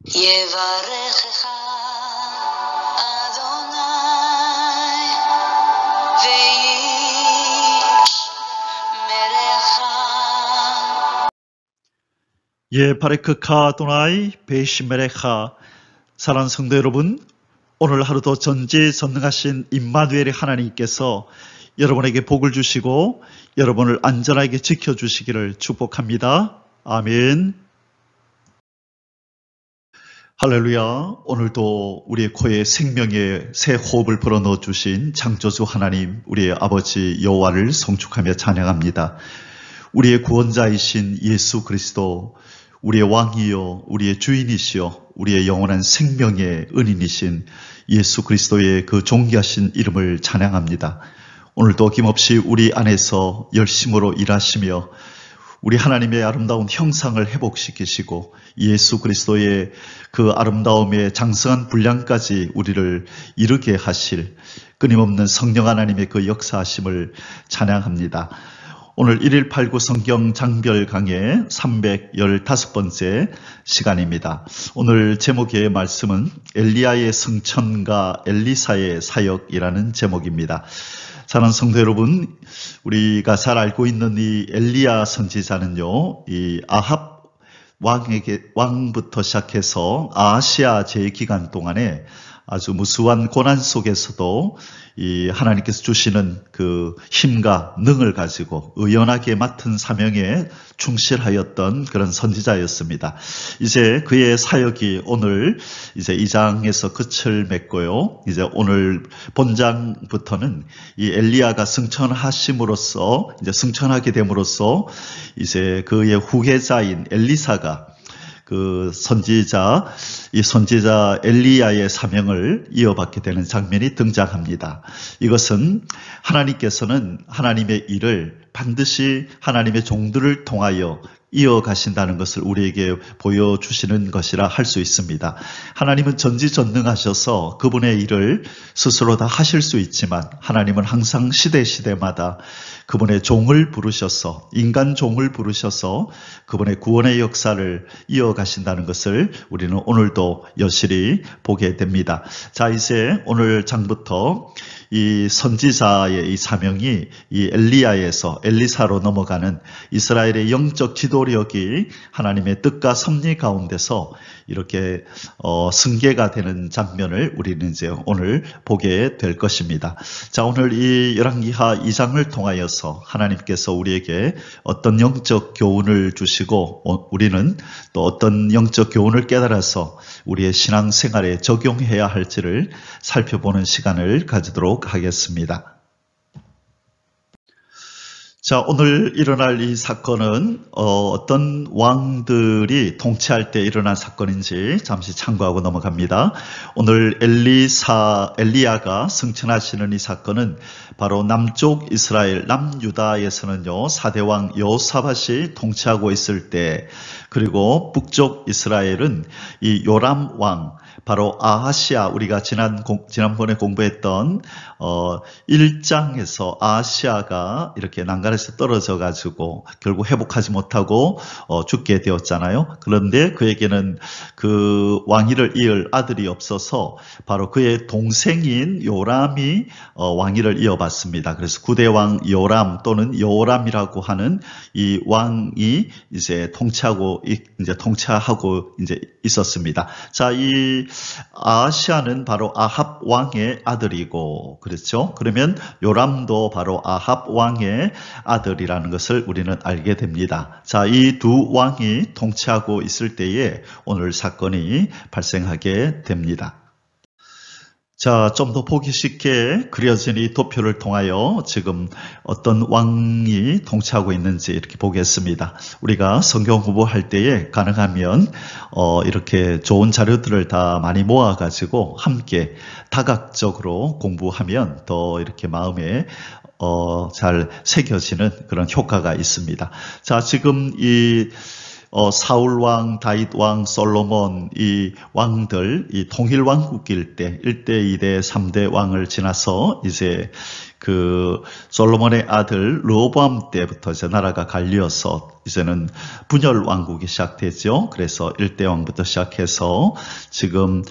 יברכך אדוני וישמרך. 예바레크카 도나이 베시메레카. 사랑하는 성도 여러분, 오늘 하루도 전지전능하신 임마누엘의 하나님께서 여러분에게 복을 주시고 여러분을 안전하게 지켜주시기를 축복합니다. 아멘. 할렐루야. 오늘도 우리의 코에 생명의 새 호흡을 불어넣어 주신 창조주 하나님, 우리의 아버지 여호와를 송축하며 찬양합니다. 우리의 구원자이신 예수 그리스도, 우리의 왕이요 우리의 주인이시요 우리의 영원한 생명의 은인이신 예수 그리스도의 그 존귀하신 이름을 찬양합니다. 오늘도 어김없이 우리 안에서 열심으로 일하시며 우리 하나님의 아름다운 형상을 회복시키시고 예수 그리스도의 그 아름다움의 장성한 분량까지 우리를 이르게 하실 끊임없는 성령 하나님의 그 역사하심을 찬양합니다. 오늘 1.189 성경 장별 강의 315번째 시간입니다. 오늘 제목의 말씀은 엘리야의 승천과 엘리사의 사역이라는 제목입니다. 사랑하는 성도 여러분, 우리가 잘 알고 있는 이 엘리야 선지자는요, 이 아합 왕부터 시작해서 아하시아 제기간 동안에 아주 무수한 고난 속에서도 이 하나님께서 주시는 그 힘과 능을 가지고 의연하게 맡은 사명에 충실하였던 그런 선지자였습니다. 이제 그의 사역이 오늘 이제 2장에서 끝을 맺고요. 이제 오늘 본장부터는 이 엘리야가 승천하심으로써 이제 승천하게 됨으로써 이제 그의 후계자인 엘리사가 그 이 선지자 엘리야의 사명을 이어받게 되는 장면이 등장합니다. 이것은 하나님께서는 하나님의 일을 반드시 하나님의 종들을 통하여 이어가신다는 것을 우리에게 보여주시는 것이라 할 수 있습니다. 하나님은 전지전능하셔서 그분의 일을 스스로 다 하실 수 있지만 하나님은 항상 시대마다 그분의 종을 부르셔서 인간 종을 부르셔서 그분의 구원의 역사를 이어가신다는 것을 우리는 오늘도 여실히 보게 됩니다. 자, 이제 오늘 장부터 이 선지자의 이 사명이 이 엘리야에서 엘리사로 넘어가는 이스라엘의 영적 지도력이 하나님의 뜻과 섭리 가운데서 이렇게 승계가 되는 장면을 우리는 이제 오늘 보게 될 것입니다. 자, 오늘 이 열왕기하 2장을 통하여서 하나님께서 우리에게 어떤 영적 교훈을 주시고 우리는 또 어떤 영적 교훈을 깨달아서 우리의 신앙생활에 적용해야 할지를 살펴보는 시간을 가지도록 하겠습니다. 자, 오늘 일어날 이 사건은 어떤 왕들이 통치할 때 일어난 사건인지 잠시 참고하고 넘어갑니다. 오늘 엘리야가 승천하시는 이 사건은 바로 남쪽 이스라엘 남유다에서는요 4대왕 여호사밧이 통치하고 있을 때, 그리고 북쪽 이스라엘은 이 요람 왕 바로 아하시아, 우리가 지난번에 공부했던 1장에서 아하시아가 이렇게 난간에서 떨어져 가지고 결국 회복하지 못하고 죽게 되었잖아요. 그런데 그에게는 그 왕위를 이을 아들이 없어서 바로 그의 동생인 요람이 왕위를 이어받습니다. 그래서 9대왕 요람 또는 여호람이라고 하는 이 왕이 이제 통치하고 있었습니다. 자, 이 아하시아는 바로 아합 왕의 아들이고, 그렇죠? 그러면 요람도 바로 아합 왕의 아들이라는 것을 우리는 알게 됩니다. 자, 이 두 왕이 통치하고 있을 때에 오늘 사건이 발생하게 됩니다. 자, 좀 더 보기 쉽게 그려진 이 도표를 통하여 지금 어떤 왕이 통치하고 있는지 이렇게 보겠습니다. 우리가 성경 공부할 때에 가능하면 이렇게 좋은 자료들을 다 많이 모아가지고 함께 다각적으로 공부하면 더 이렇게 마음에 잘 새겨지는 그런 효과가 있습니다. 자, 지금 이 사울 왕, 다윗 왕, 솔로몬 이 왕들 이 통일 왕국일 때 1대, 2대, 3대 왕을 지나서 이제 그 솔로몬의 아들 르호보암 때부터 이제 나라가 갈려서 이제는 분열 왕국이 시작되죠. 그래서 1대 왕부터 시작해서 지금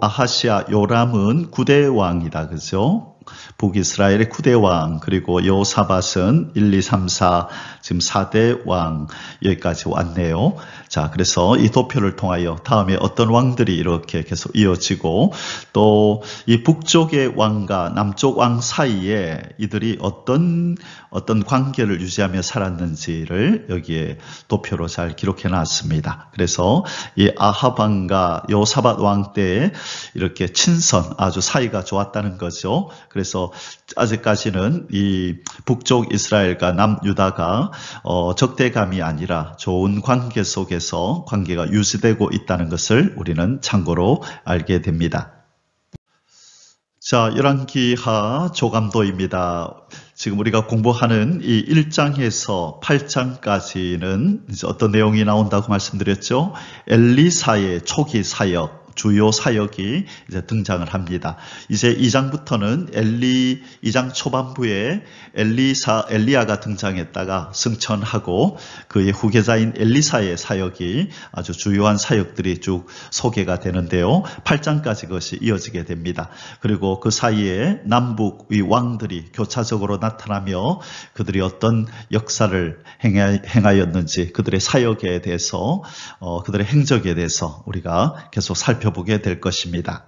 아하시아 요람은 9대 왕이다. 그죠? 북이스라엘의 9대 왕, 그리고 여호사밧은 1, 2, 3, 4, 지금 4대 왕, 여기까지 왔네요. 자, 그래서 이 도표를 통하여 다음에 어떤 왕들이 이렇게 계속 이어지고, 또 이 북쪽의 왕과 남쪽 왕 사이에 이들이 어떤 관계를 유지하며 살았는지를 여기에 도표로 잘 기록해 놨습니다. 그래서 이 아합 왕과 여호사밧 왕 때에 이렇게 친선, 아주 사이가 좋았다는 거죠. 그래서 아직까지는 이 북쪽 이스라엘과 남유다가 적대감이 아니라 좋은 관계 속에서 관계가 유지되고 있다는 것을 우리는 참고로 알게 됩니다. 자, 열왕기하 조감도입니다. 지금 우리가 공부하는 이 1장에서 8장까지는 이제 어떤 내용이 나온다고 말씀드렸죠? 엘리사의 초기 사역, 주요 사역이 이제 등장을 합니다. 이제 2장부터는 2장 초반부에 엘리야가 등장했다가 승천하고 그의 후계자인 엘리사의 사역이 아주 주요한 사역들이 쭉 소개가 되는데요. 8장까지 그것이 이어지게 됩니다. 그리고 그 사이에 남북의 왕들이 교차적으로 나타나며 그들이 어떤 역사를 행하였는지 그들의 사역에 대해서 그들의 행적에 대해서 우리가 계속 살펴보게 될 것입니다.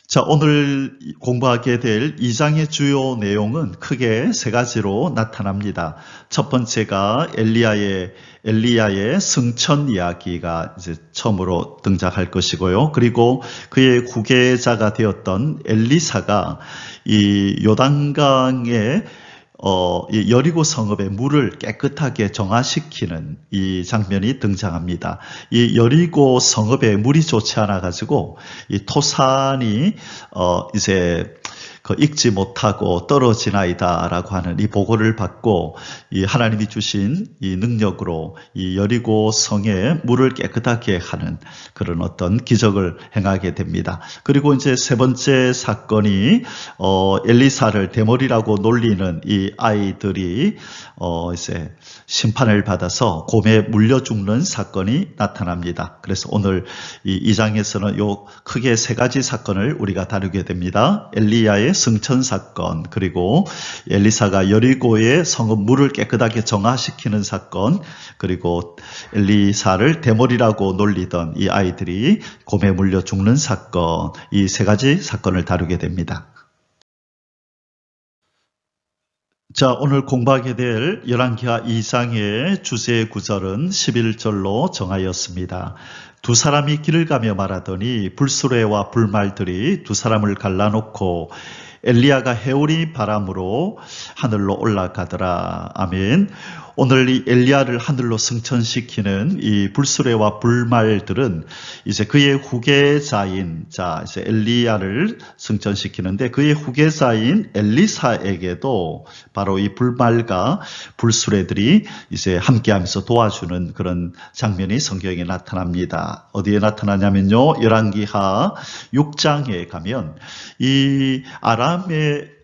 자, 오늘 공부하게 될 2장의 주요 내용은 크게 세 가지로 나타납니다. 첫 번째가 엘리야의 승천 이야기가 이제 처음으로 등장할 것이고요. 그리고 그의 후계자가 되었던 엘리사가 이 요단강에 이 여리고 성읍의 물을 깨끗하게 정화시키는 이 장면이 등장합니다. 이 여리고 성읍에 물이 좋지 않아 가지고 이 토산이 이제 익지 못하고 떨어지나이다라고 하는 이 보고를 받고 이 하나님이 주신 이 능력으로 이 여리고 성에 물을 깨끗하게 하는 그런 어떤 기적을 행하게 됩니다. 그리고 이제 세 번째 사건이 엘리사를 대머리라고 놀리는 이 아이들이 이제 심판을 받아서 곰에 물려 죽는 사건이 나타납니다. 그래서 오늘 이 2장에서는 요 크게 세 가지 사건을 우리가 다루게 됩니다. 엘리야의 승천 사건, 그리고 엘리사가 여리고의 성읍 물을 깨끗하게 정화시키는 사건, 그리고 엘리사를 대머리라고 놀리던 이 아이들이 곰에 물려 죽는 사건, 이 세 가지 사건을 다루게 됩니다. 자, 오늘 공부하게 될 열왕기하 2장의 주제 구절은 11절로 정하였습니다. 두 사람이 길을 가며 말하더니 불수레와 불말들이 두 사람을 갈라놓고 엘리야가 해오리 바람으로 하늘로 올라가더라. 아멘. 오늘 이 엘리야를 하늘로 승천시키는 이 불수레와 불말들은 이제 그의 후계자인 이제 엘리야를 승천시키는데 그의 후계자인 엘리사에게도 바로 이 불말과 불수레들이 이제 함께하면서 도와주는 그런 장면이 성경에 나타납니다. 어디에 나타나냐면요, 열왕기하 6장에 가면 이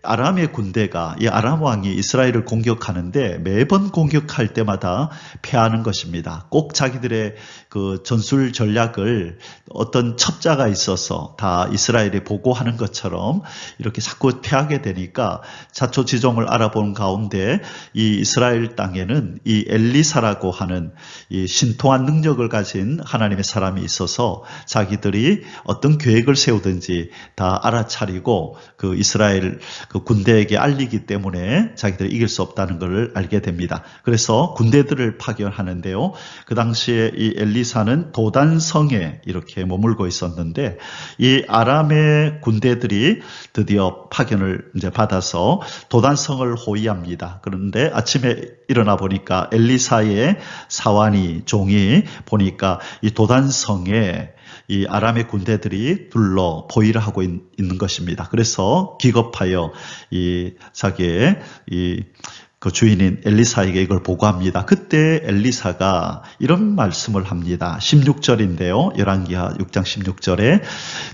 아람의 군대가 이 아람 왕이 이스라엘을 공격하는데 매번 공격할 때마다 패하는 것입니다. 꼭 자기들의 그 전술 전략을 어떤 첩자가 있어서 다 이스라엘에 보고하는 것처럼 이렇게 자꾸 패하게 되니까 자초지종을 알아보는 가운데 이 이스라엘 땅에는 이 엘리사라고 하는 이 신통한 능력을 가진 하나님의 사람이 있어서 자기들이 어떤 계획을 세우든지 다 알아차리고 그 이스라엘 그 군대에게 알리기 때문에 자기들이 이길 수 없다는 것을 알게 됩니다. 그래서 군대들을 파견하는데요. 그 당시에 이 엘리사는 도단성에 이렇게 머물고 있었는데 이 아람의 군대들이 드디어 파견을 이제 받아서 도단성을 호위합니다. 그런데 아침에 일어나 보니까 엘리사의 사환이 종이 보니까 이 도단성에 이 아람의 군대들이 둘러 포위를 하고 있는 것입니다. 그래서 기겁하여 이 자기의 이 그 주인인 엘리사에게 이걸 보고합니다. 그때 엘리사가 이런 말씀을 합니다. 16절인데요. 열왕기하 6장 16절에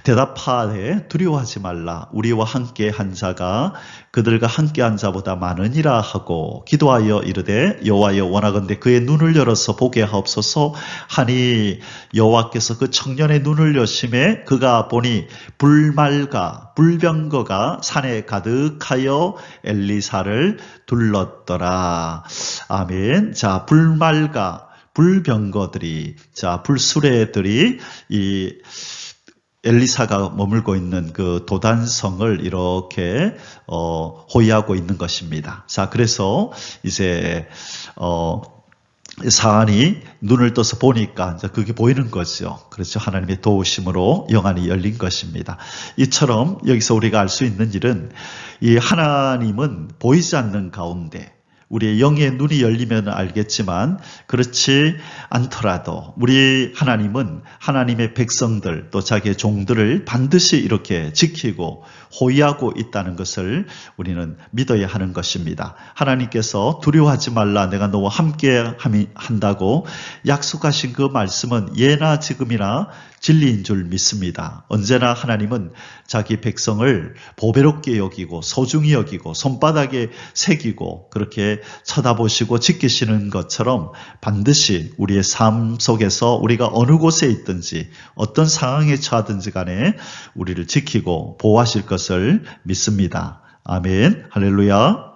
대답하되 두려워하지 말라. 우리와 함께 한 자가 그들과 함께 한 자보다 많으니라 하고 기도하여 이르되 여호와여 원하건대 그의 눈을 열어서 보게 하옵소서 하니 여호와께서 그 청년의 눈을 여심해 그가 보니 불말과 불병거가 산에 가득하여 엘리사를 둘렀더라. 아멘. 자, 불말과 불병거들이, 자, 불수레들이 이 엘리사가 머물고 있는 그 도단성을 이렇게 호위하고 있는 것입니다. 자, 그래서 이제 사안이 눈을 떠서 보니까 이제 그게 보이는 거죠. 그렇죠. 하나님의 도우심으로 영안이 열린 것입니다. 이처럼 여기서 우리가 알 수 있는 일은 이 하나님은 보이지 않는 가운데 우리의 영의 눈이 열리면 알겠지만 그렇지 않더라도 우리 하나님은 하나님의 백성들 또 자기의 종들을 반드시 이렇게 지키고 호위하고 있다는 것을 우리는 믿어야 하는 것입니다. 하나님께서 두려워하지 말라 내가 너와 함께 한다고 약속하신 그 말씀은 예나 지금이나 진리인 줄 믿습니다. 언제나 하나님은 자기 백성을 보배롭게 여기고 소중히 여기고 손바닥에 새기고 그렇게 쳐다보시고 지키시는 것처럼 반드시 우리의 삶 속에서 우리가 어느 곳에 있든지 어떤 상황에 처하든지 간에 우리를 지키고 보호하실 것을 믿습니다. 아멘. 할렐루야.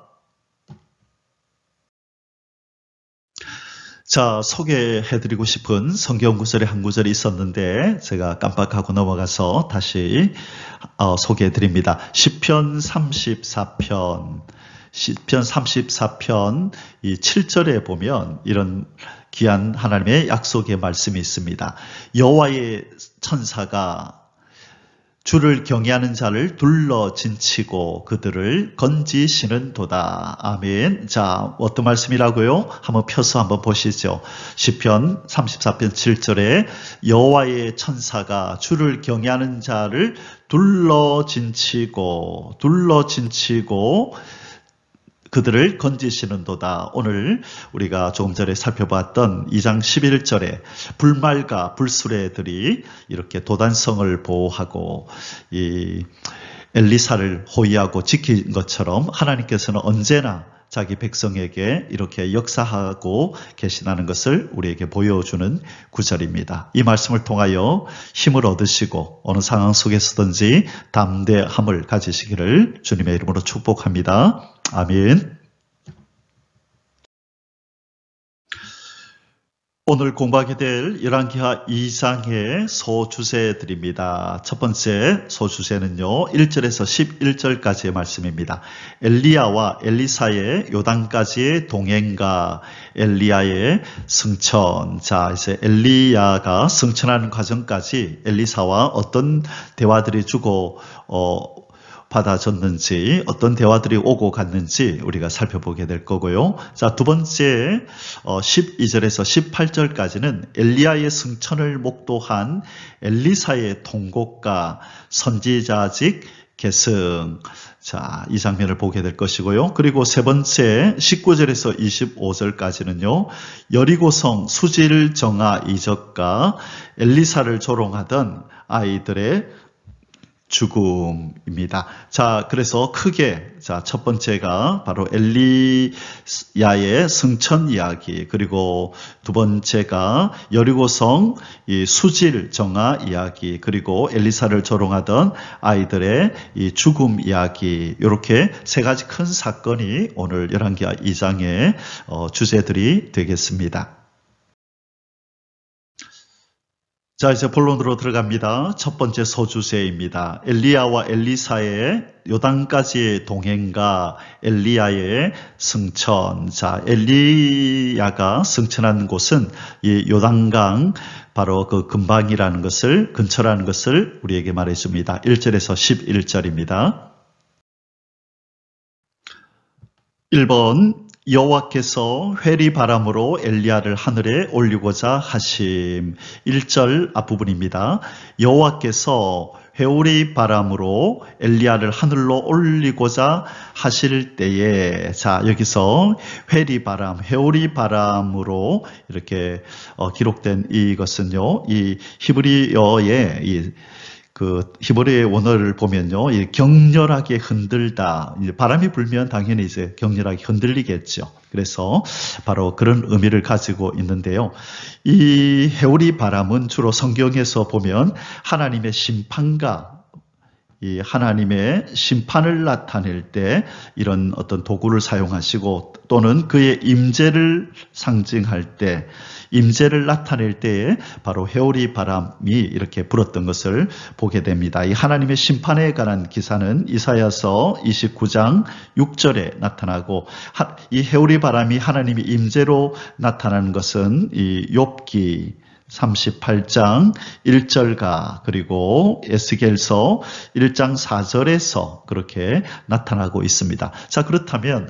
자, 소개해드리고 싶은 성경 구절의 한 구절이 있었는데 제가 깜빡하고 넘어가서 다시 소개해드립니다. 시편 34편 이 7절에 보면 이런 귀한 하나님의 약속의 말씀이 있습니다. 여호와의 천사가 주를 경외하는 자를 둘러 진치고 그들을 건지시는도다. 아멘. 자, 어떤 말씀이라고요? 한번 펴서 한번 보시죠. 시편 34편 7절에 여호와의 천사가 주를 경외하는 자를 둘러 진치고 그들을 건지시는도다. 오늘 우리가 조금 전에 살펴봤던 2장 11절에 불말과 불수레들이 이렇게 도단성을 보호하고 이 엘리사를 호위하고 지킨 것처럼 하나님께서는 언제나 자기 백성에게 이렇게 역사하고 계시다는 것을 우리에게 보여주는 구절입니다. 이 말씀을 통하여 힘을 얻으시고 어느 상황 속에서든지 담대함을 가지시기를 주님의 이름으로 축복합니다. 아멘. 오늘 공부하게 될 열왕기하 2장의 소주제들입니다. 첫 번째 소주제는요, 1절에서 11절까지의 말씀입니다. 엘리야와 엘리사의 요단까지의 동행과 엘리야의 승천. 자, 이제 엘리야가 승천하는 과정까지 엘리사와 어떤 대화들이 주고 받아졌는지 어떤 대화들이 오고 갔는지 우리가 살펴보게 될 거고요. 자, 두 번째 12절에서 18절까지는 엘리야의 승천을 목도한 엘리사의 통곡과 선지자직 계승. 자, 이 장면을 보게 될 것이고요. 그리고 세 번째 19절에서 25절까지는요. 여리고성 수질 정화 이적과 엘리사를 조롱하던 아이들의 죽음입니다. 자, 그래서 크게 첫 번째가 바로 엘리야의 승천 이야기, 그리고 두 번째가 여리고성 이 수질 정화 이야기, 그리고 엘리사를 조롱하던 아이들의 이 죽음 이야기, 이렇게 세 가지 큰 사건이 오늘 열왕기하 2장의 주제들이 되겠습니다. 자, 이제 본론으로 들어갑니다. 첫 번째 소주제입니다. 엘리야와 엘리사의 요단까지의 동행과 엘리야의 승천. 자, 엘리야가 승천한 곳은 이 요단강 바로 그 근방이라는 것을, 근처라는 것을 우리에게 말해줍니다. 1절에서 11절입니다. 1번 여호와께서 회리바람으로 엘리야를 하늘에 올리고자 하심. 1절 앞부분입니다. 여호와께서 회오리 바람으로 엘리야를 하늘로 올리고자 하실 때에, 자, 여기서 회오리 바람으로 이렇게 기록된 이것은요, 이 히브리어의 히브리어의 원어를 보면요, 격렬하게 흔들다. 바람이 불면 당연히 이제 격렬하게 흔들리겠죠. 그래서 바로 그런 의미를 가지고 있는데요. 이 회오리 바람은 주로 성경에서 보면 하나님의 심판과 이 하나님의 심판을 나타낼 때 이런 어떤 도구를 사용하시고, 또는 그의 임재를 상징할 때, 임재를 나타낼 때에 바로 회오리 바람이 이렇게 불었던 것을 보게 됩니다. 이 하나님의 심판에 관한 기사는 이사야서 29장 6절에 나타나고, 이 회오리 바람이 하나님의 임재로 나타나는 것은 이 욥기 38장 1절과 그리고 에스겔서 1장 4절에서 그렇게 나타나고 있습니다. 자, 그렇다면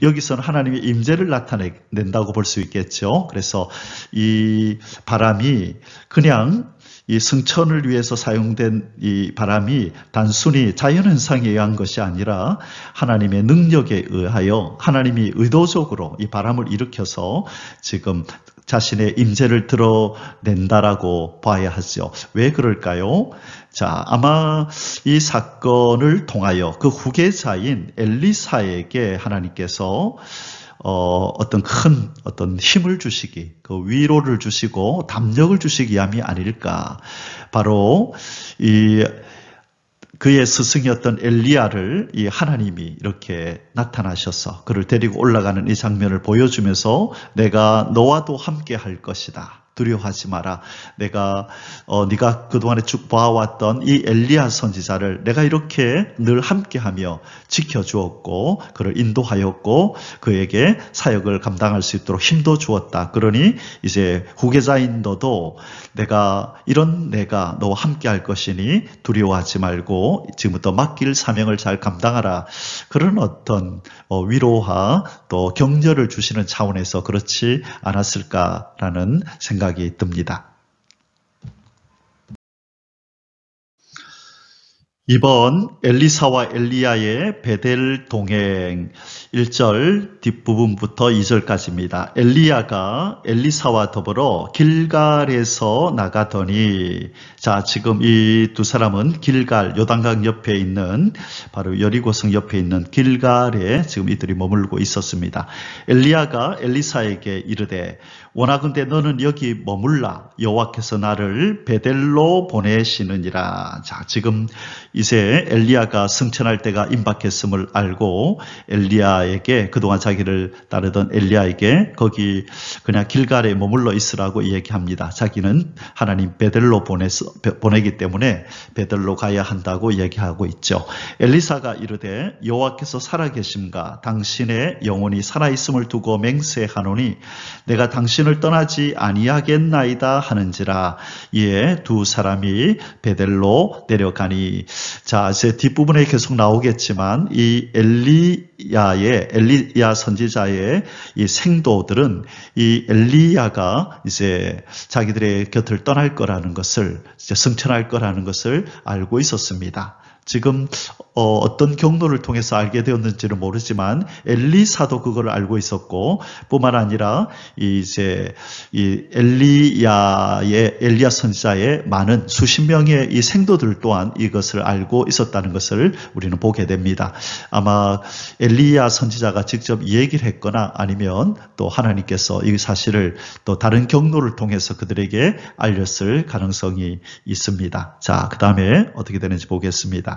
여기서는 하나님의 임재를 나타낸다고 볼 수 있겠죠. 그래서 이 바람이 그냥 이 승천을 위해서 사용된 이 바람이 단순히 자연현상에 의한 것이 아니라 하나님의 능력에 의하여 하나님이 의도적으로 이 바람을 일으켜서 지금 자신의 임재를 드러낸다라고 봐야 하죠. 왜 그럴까요? 자, 아마 이 사건을 통하여 그 후계자인 엘리사에게 하나님께서 어떤 힘을 주시기, 그 위로를 주시고 담력을 주시기 위함이 아닐까. 바로 그의 스승이었던 엘리야를 이 하나님이 이렇게 나타나셔서 그를 데리고 올라가는 이 장면을 보여주면서 내가 너와도 함께 할 것이다. 두려워하지 마라. 네가 그동안에 쭉 봐왔던 이 엘리야 선지자를 내가 이렇게 늘 함께하며 지켜주었고 그를 인도하였고 그에게 사역을 감당할 수 있도록 힘도 주었다. 그러니 이제 후계자인 너도 내가 너와 함께할 것이니 두려워하지 말고 지금부터 맡길 사명을 잘 감당하라. 그런 어떤 위로와 또 격려를 주시는 차원에서 그렇지 않았을까라는 생각이 듭니다. 이번 엘리사와 엘리야의 베델 동행 1절 뒷부분부터 2절까지입니다. 엘리야가 엘리사와 더불어 길갈에서 나가더니, 자, 지금 이 두 사람은 길갈, 요단강 옆에 있는 바로 여리고성 옆에 있는 길갈에 지금 이들이 머물고 있었습니다. 엘리야가 엘리사에게 이르되 원하건대 너는 여기 머물라. 여호와께서 나를 베델로 보내시느니라. 자, 지금 이제 엘리야가 승천할 때가 임박했음을 알고 엘리야에게, 그동안 자기를 따르던 엘리야에게 거기 그냥 길갈에 머물러 있으라고 얘기합니다. 자기는 하나님 베델로 보내기 때문에 베델로 가야 한다고 얘기하고 있죠. 엘리사가 이르되 여호와께서 살아계심과 당신의 영혼이 살아있음을 두고 맹세하노니 내가 당신을 떠나지 아니하겠나이다 하는지라. 이에 두 사람이 베델로 내려가니, 자, 이제 뒷부분에 계속 나오겠지만 이 엘리야 선지자의 이 생도들은 이 엘리야가 이제 자기들의 곁을 떠날 거라는 것을, 이제 승천할 거라는 것을 알고 있었습니다. 지금 어떤 경로를 통해서 알게 되었는지는 모르지만 엘리사도 그걸 알고 있었고, 뿐만 아니라 이제 이 엘리야 선지자의 많은 수십 명의 이 생도들 또한 이것을 알고 있었다는 것을 우리는 보게 됩니다. 아마 엘리야 선지자가 직접 얘기를 했거나 아니면 또 하나님께서 이 사실을 또 다른 경로를 통해서 그들에게 알렸을 가능성이 있습니다. 자, 그 다음에 어떻게 되는지 보겠습니다.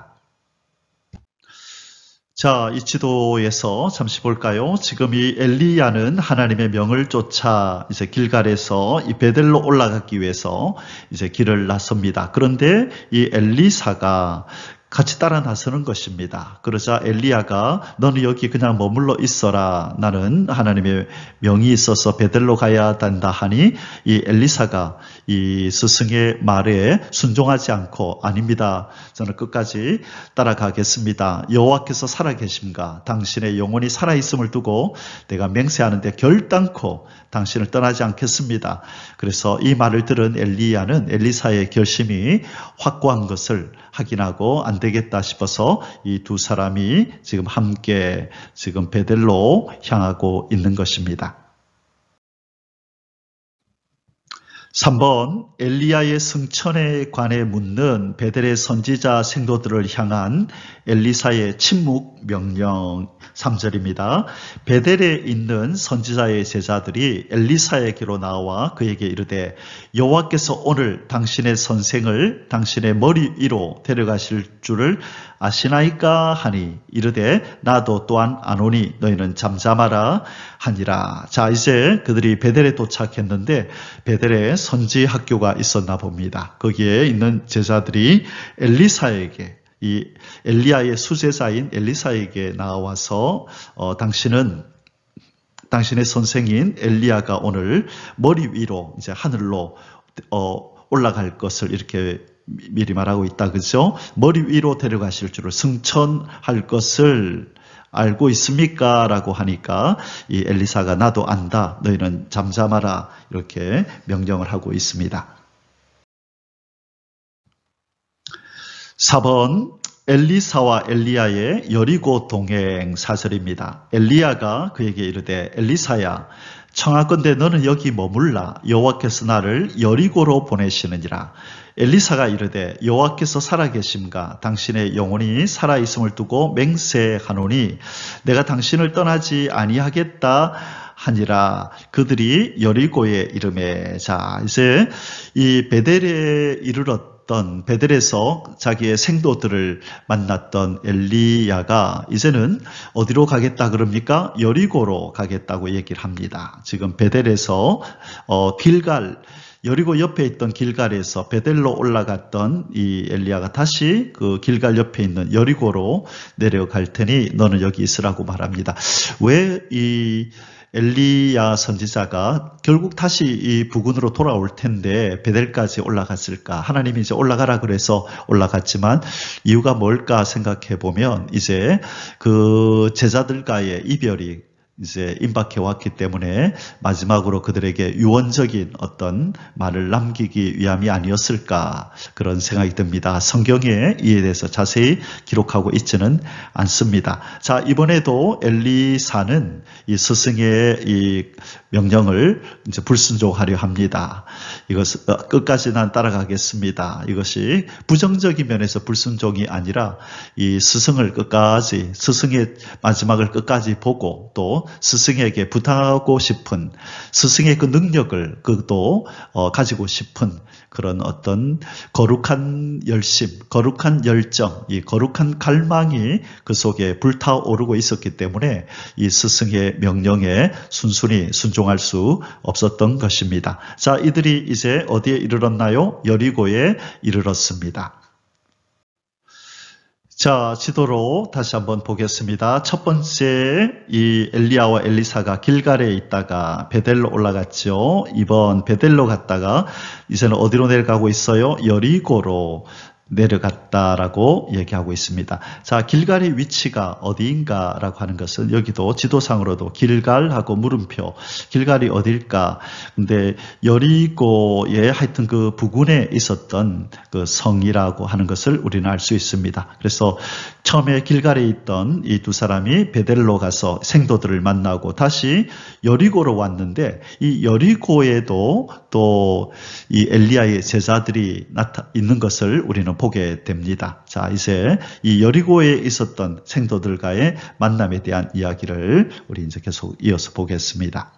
자, 이 지도에서 잠시 볼까요? 지금 이 엘리야는 하나님의 명을 쫓아 이제 길갈에서 이 베델로 올라가기 위해서 이제 길을 나섭니다. 그런데 이 엘리사가 같이 따라 나서는 것입니다. 그러자 엘리야가 너는 여기 그냥 머물러 있어라. 나는 하나님의 명이 있어서 베델로 가야 된다 하니 이 엘리사가 이 스승의 말에 순종하지 않고 아닙니다. 저는 끝까지 따라가겠습니다. 여호와께서 살아계심가 당신의 영혼이 살아있음을 두고 내가 맹세하는데 결단코 당신을 떠나지 않겠습니다. 그래서 이 말을 들은 엘리야는 엘리사의 결심이 확고한 것을 확인하고 안 되겠다 싶어서 이 두 사람이 지금 함께 지금 베델로 향하고 있는 것입니다. 3번 엘리야의 승천에 관해 묻는 베델의 선지자 생도들을 향한 엘리사의 침묵 명령 3절입니다. 베델에 있는 선지자의 제자들이 엘리사에게로 나와 그에게 이르되 여호와께서 오늘 당신의 선생을 당신의 머리 위로 데려가실 줄을 아시나이까 하니 이르되 나도 또한 아노니 너희는 잠잠하라 하니라. 자, 이제 그들이 베델에 도착했는데 베델에 선지 학교가 있었나 봅니다. 거기에 있는 제자들이 엘리사에게 이 엘리야의 수제자인 엘리사에게 나와서 당신의 선생인 엘리야가 오늘 머리 위로 이제 하늘로 올라갈 것을 이렇게 미리 말하고 있다. 그죠? 머리 위로 데려가실 줄을 승천할 것을 알고 있습니까? 라고 하니까 이 엘리사가 나도 안다. 너희는 잠잠하라. 이렇게 명령을 하고 있습니다. 4번 엘리사와 엘리야의 여리고 동행 4절입니다. 엘리야가 그에게 이르되 엘리사야 청하건대 너는 여기 머물라. 여호와께서 나를 여리고로 보내시느니라. 엘리사가 이르되 여호와께서 살아계심가 당신의 영혼이 살아있음을 두고 맹세하노니 내가 당신을 떠나지 아니하겠다 하니라. 그들이 여리고에 이르매. 자, 이제 이 베델에 이르렀던 베델에서 자기의 생도들을 만났던 엘리야가 이제는 어디로 가겠다 그럽니까? 여리고로 가겠다고 얘기를 합니다. 지금 베델에서 길갈 여리고 옆에 있던 길갈에서 베델로 올라갔던 이 엘리야가 다시 그 길갈 옆에 있는 여리고로 내려갈 테니 너는 여기 있으라고 말합니다. 왜 이 엘리야 선지자가 결국 다시 이 부근으로 돌아올 텐데 베델까지 올라갔을까? 하나님이 이제 올라가라 그래서 올라갔지만 이유가 뭘까 생각해 보면 이제 그 제자들과의 이별이 이제 임박해 왔기 때문에 마지막으로 그들에게 유언적인 어떤 말을 남기기 위함이 아니었을까 그런 생각이 듭니다. 성경에 이에 대해서 자세히 기록하고 있지는 않습니다. 자, 이번에도 엘리사는 이 스승의 이 명령을 이제 불순종하려 합니다. 이것 끝까지 난 따라가겠습니다. 이것이 부정적인 면에서 불순종이 아니라 이 스승을 끝까지 스승의 마지막을 끝까지 보고 또 스승에게 부탁하고 싶은 스승의 그 능력을 그도 가지고 싶은 그런 어떤 거룩한 열심, 거룩한 열정, 이 거룩한 갈망이 그 속에 불타오르고 있었기 때문에 이 스승의 명령에 순순히 순종할 수 없었던 것입니다. 자, 이들이 이제 어디에 이르렀나요? 여리고에 이르렀습니다. 자, 지도로 다시 한번 보겠습니다. 첫 번째 이 엘리야와 엘리사가 길갈에 있다가 베델로 올라갔죠. 이번 베델로 갔다가 이제는 어디로 내려가고 있어요? 여리고로 내려갔다라고 얘기하고 있습니다. 자, 길갈의 위치가 어디인가라고 하는 것은 여기도 지도상으로도 길갈하고 물음표, 길갈이 어딜까? 근데 여리고의 하여튼 그 부근에 있었던 그 성이라고 하는 것을 우리는 알 수 있습니다. 그래서 처음에 길갈에 있던 이 두 사람이 베델로 가서 생도들을 만나고 다시 여리고로 왔는데 이 여리고에도 또 이 엘리야의 제자들이 있는 것을 우리는 보게 됩니다. 자, 이제 이 여리고에 있었던 생도들과의 만남에 대한 이야기를 우리 이제 계속 이어서 보겠습니다.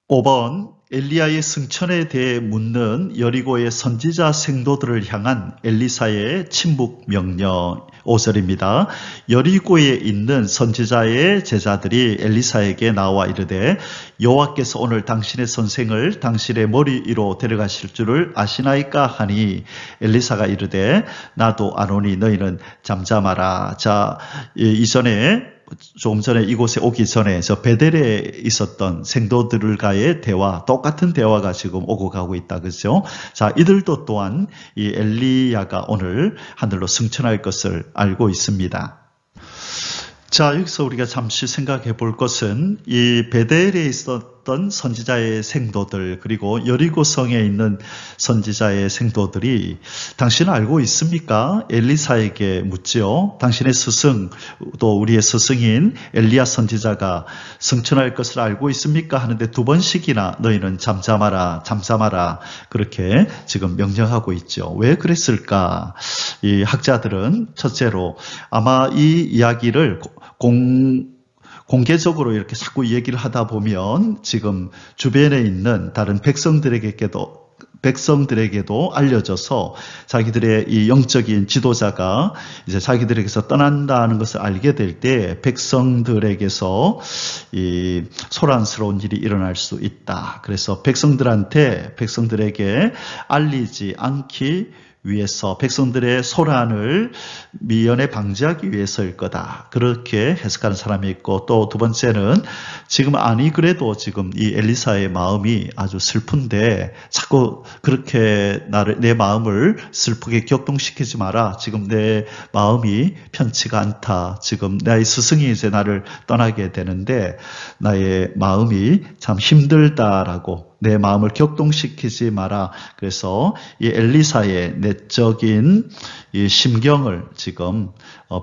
5번 엘리야의 승천에 대해 묻는 여리고의 선지자 생도들을 향한 엘리사의 침묵 명령 5절입니다. 여리고에 있는 선지자의 제자들이 엘리사에게 나와 이르되 여호와께서 오늘 당신의 선생을 당신의 머리 위로 데려가실 줄을 아시나이까 하니 엘리사가 이르되 나도 아노니 너희는 잠잠하라. 자, 이전에 조금 전에 이곳에 오기 전에 저 베델에 있었던 생도들과의 대화, 똑같은 대화가 지금 오고 가고 있다. 그죠? 자, 이들도 또한 이 엘리야가 오늘 하늘로 승천할 것을 알고 있습니다. 자, 여기서 우리가 잠시 생각해 볼 것은 이 베델에 있었던 선지자의 생도들, 그리고 여리고성에 있는 선지자의 생도들이 당신은 알고 있습니까? 엘리사에게 묻지요. 당신의 스승, 또 우리의 스승인 엘리야 선지자가 승천할 것을 알고 있습니까? 하는데 두 번씩이나 너희는 잠잠하라, 잠잠하라 그렇게 지금 명령하고 있죠. 왜 그랬을까? 이 학자들은 첫째로 아마 이 이야기를 공개적으로 이렇게 자꾸 얘기를 하다 보면 지금 주변에 있는 다른 백성들에게도 알려져서 자기들의 이 영적인 지도자가 이제 자기들에게서 떠난다는 것을 알게 될 때 백성들에게서 이 소란스러운 일이 일어날 수 있다. 그래서 백성들에게 알리지 않기 위해서 백성들의 소란을 미연에 방지하기 위해서일 거다. 그렇게 해석하는 사람이 있고, 또 두 번째는 지금 아니 그래도 지금 이 엘리사의 마음이 아주 슬픈데 자꾸 그렇게 내 마음을 슬프게 격동시키지 마라. 지금 내 마음이 편치가 않다. 지금 나의 스승이 이제 나를 떠나게 되는데 나의 마음이 참 힘들다라고 내 마음을 격동시키지 마라. 그래서 이 엘리사의 내적인 이 심경을 지금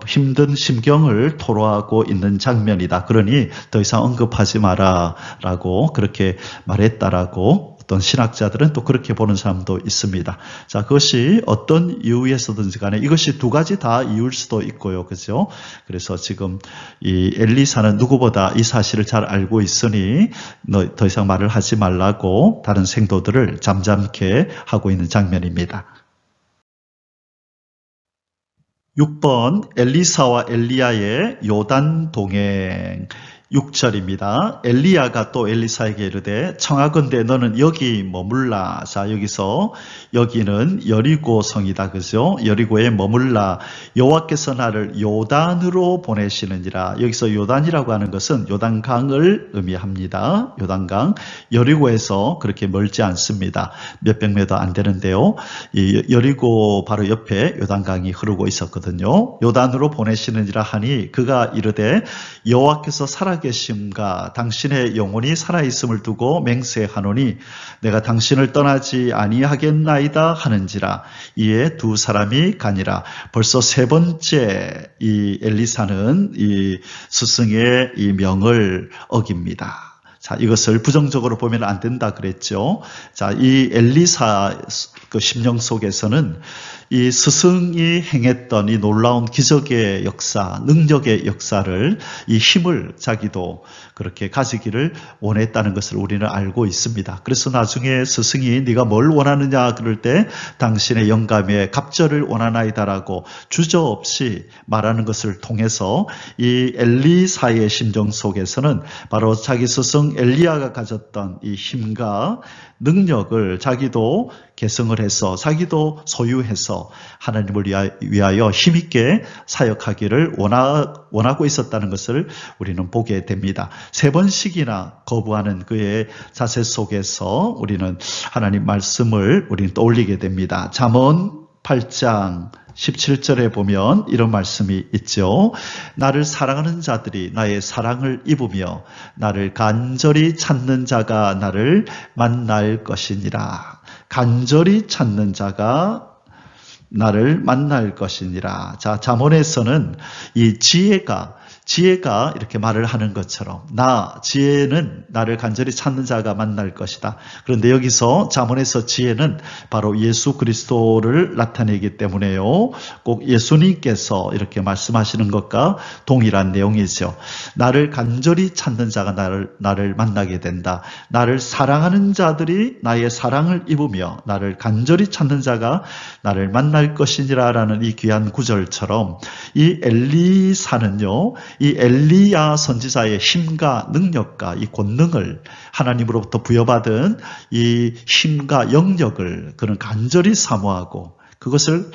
힘든 심경을 토로하고 있는 장면이다. 그러니 더 이상 언급하지 마라라고 그렇게 말했다라고 어떤 신학자들은 또 그렇게 보는 사람도 있습니다. 자, 그것이 어떤 이유에서든지 간에 이것이 두 가지 다 이유일 수도 있고요. 그죠? 그래서 지금 이 엘리사는 누구보다 이 사실을 잘 알고 있으니 너 더 이상 말을 하지 말라고 다른 생도들을 잠잠케 하고 있는 장면입니다. 6번 엘리사와 엘리야의 요단 동행 6절입니다. 엘리야가 또 엘리사에게 이르되 청하건대 너는 여기 머물라. 자, 여기서 여기는 여리고성이다. 그죠? 여리고에 머물라. 여호와께서 나를 요단으로 보내시느니라. 여기서 요단이라고 하는 것은 요단강을 의미합니다. 요단강. 여리고에서 그렇게 멀지 않습니다. 몇백 미터 안 되는데요. 이 여리고 바로 옆에 요단강이 흐르고 있었거든요. 요단으로 보내시느니라 하니 그가 이르되 여호와께서 살아계심과 당신의 영혼이 살아있음을 두고 맹세하노니 내가 당신을 떠나지 아니하겠나이다 하는지라. 이에 두 사람이 가니라. 벌써 세 번째 이 엘리사는 이 스승의 이 명을 어깁니다. 자, 이것을 부정적으로 보면 안 된다 그랬죠. 자, 이 엘리사 그 심령 속에서는 이 스승이 행했던 이 놀라운 기적의 역사, 능력의 역사를, 이 힘을 자기도 그렇게 가지기를 원했다는 것을 우리는 알고 있습니다. 그래서 나중에 스승이 네가 뭘 원하느냐 그럴 때 당신의 영감에 갑절을 원하나이다라고 주저없이 말하는 것을 통해서 이 엘리사의 심정 속에서는 바로 자기 스승 엘리야가 가졌던 이 힘과 능력을 자기도 계승을 해서 자기도 소유해서 하나님을 위하여 힘있게 사역하기를 원하고 있었다는 것을 우리는 보게 됩니다. 세 번씩이나 거부하는 그의 자세 속에서 우리는 하나님 말씀을 우리는 떠올리게 됩니다. 잠언 8장 17절에 보면 이런 말씀이 있죠. 나를 사랑하는 자들이 나의 사랑을 입으며 나를 간절히 찾는 자가 나를 만날 것이니라. 간절히 찾는 자가 나를 만날 것이니라. 자, 잠언에서는 이 지혜가 지혜가 이렇게 말을 하는 것처럼 지혜는 나를 간절히 찾는 자가 만날 것이다. 그런데 여기서 잠언에서 지혜는 바로 예수 그리스도를 나타내기 때문에요. 꼭 예수님께서 이렇게 말씀하시는 것과 동일한 내용이죠. 나를 간절히 찾는 자가 나를 만나게 된다. 나를 사랑하는 자들이 나의 사랑을 입으며 나를 간절히 찾는 자가 나를 만날 것이니라 라는 이 귀한 구절처럼 이 엘리사는요, 이 엘리야 선지자의 힘과 능력과 이 권능을 하나님으로부터 부여받은 이 힘과 영역을 그는 간절히 사모하고 그것을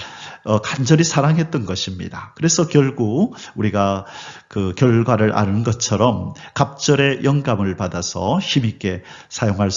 간절히 사랑했던 것입니다. 그래서 결국 우리가 그 결과를 아는 것처럼 갑절의 영감을 받아서 힘있게 사역할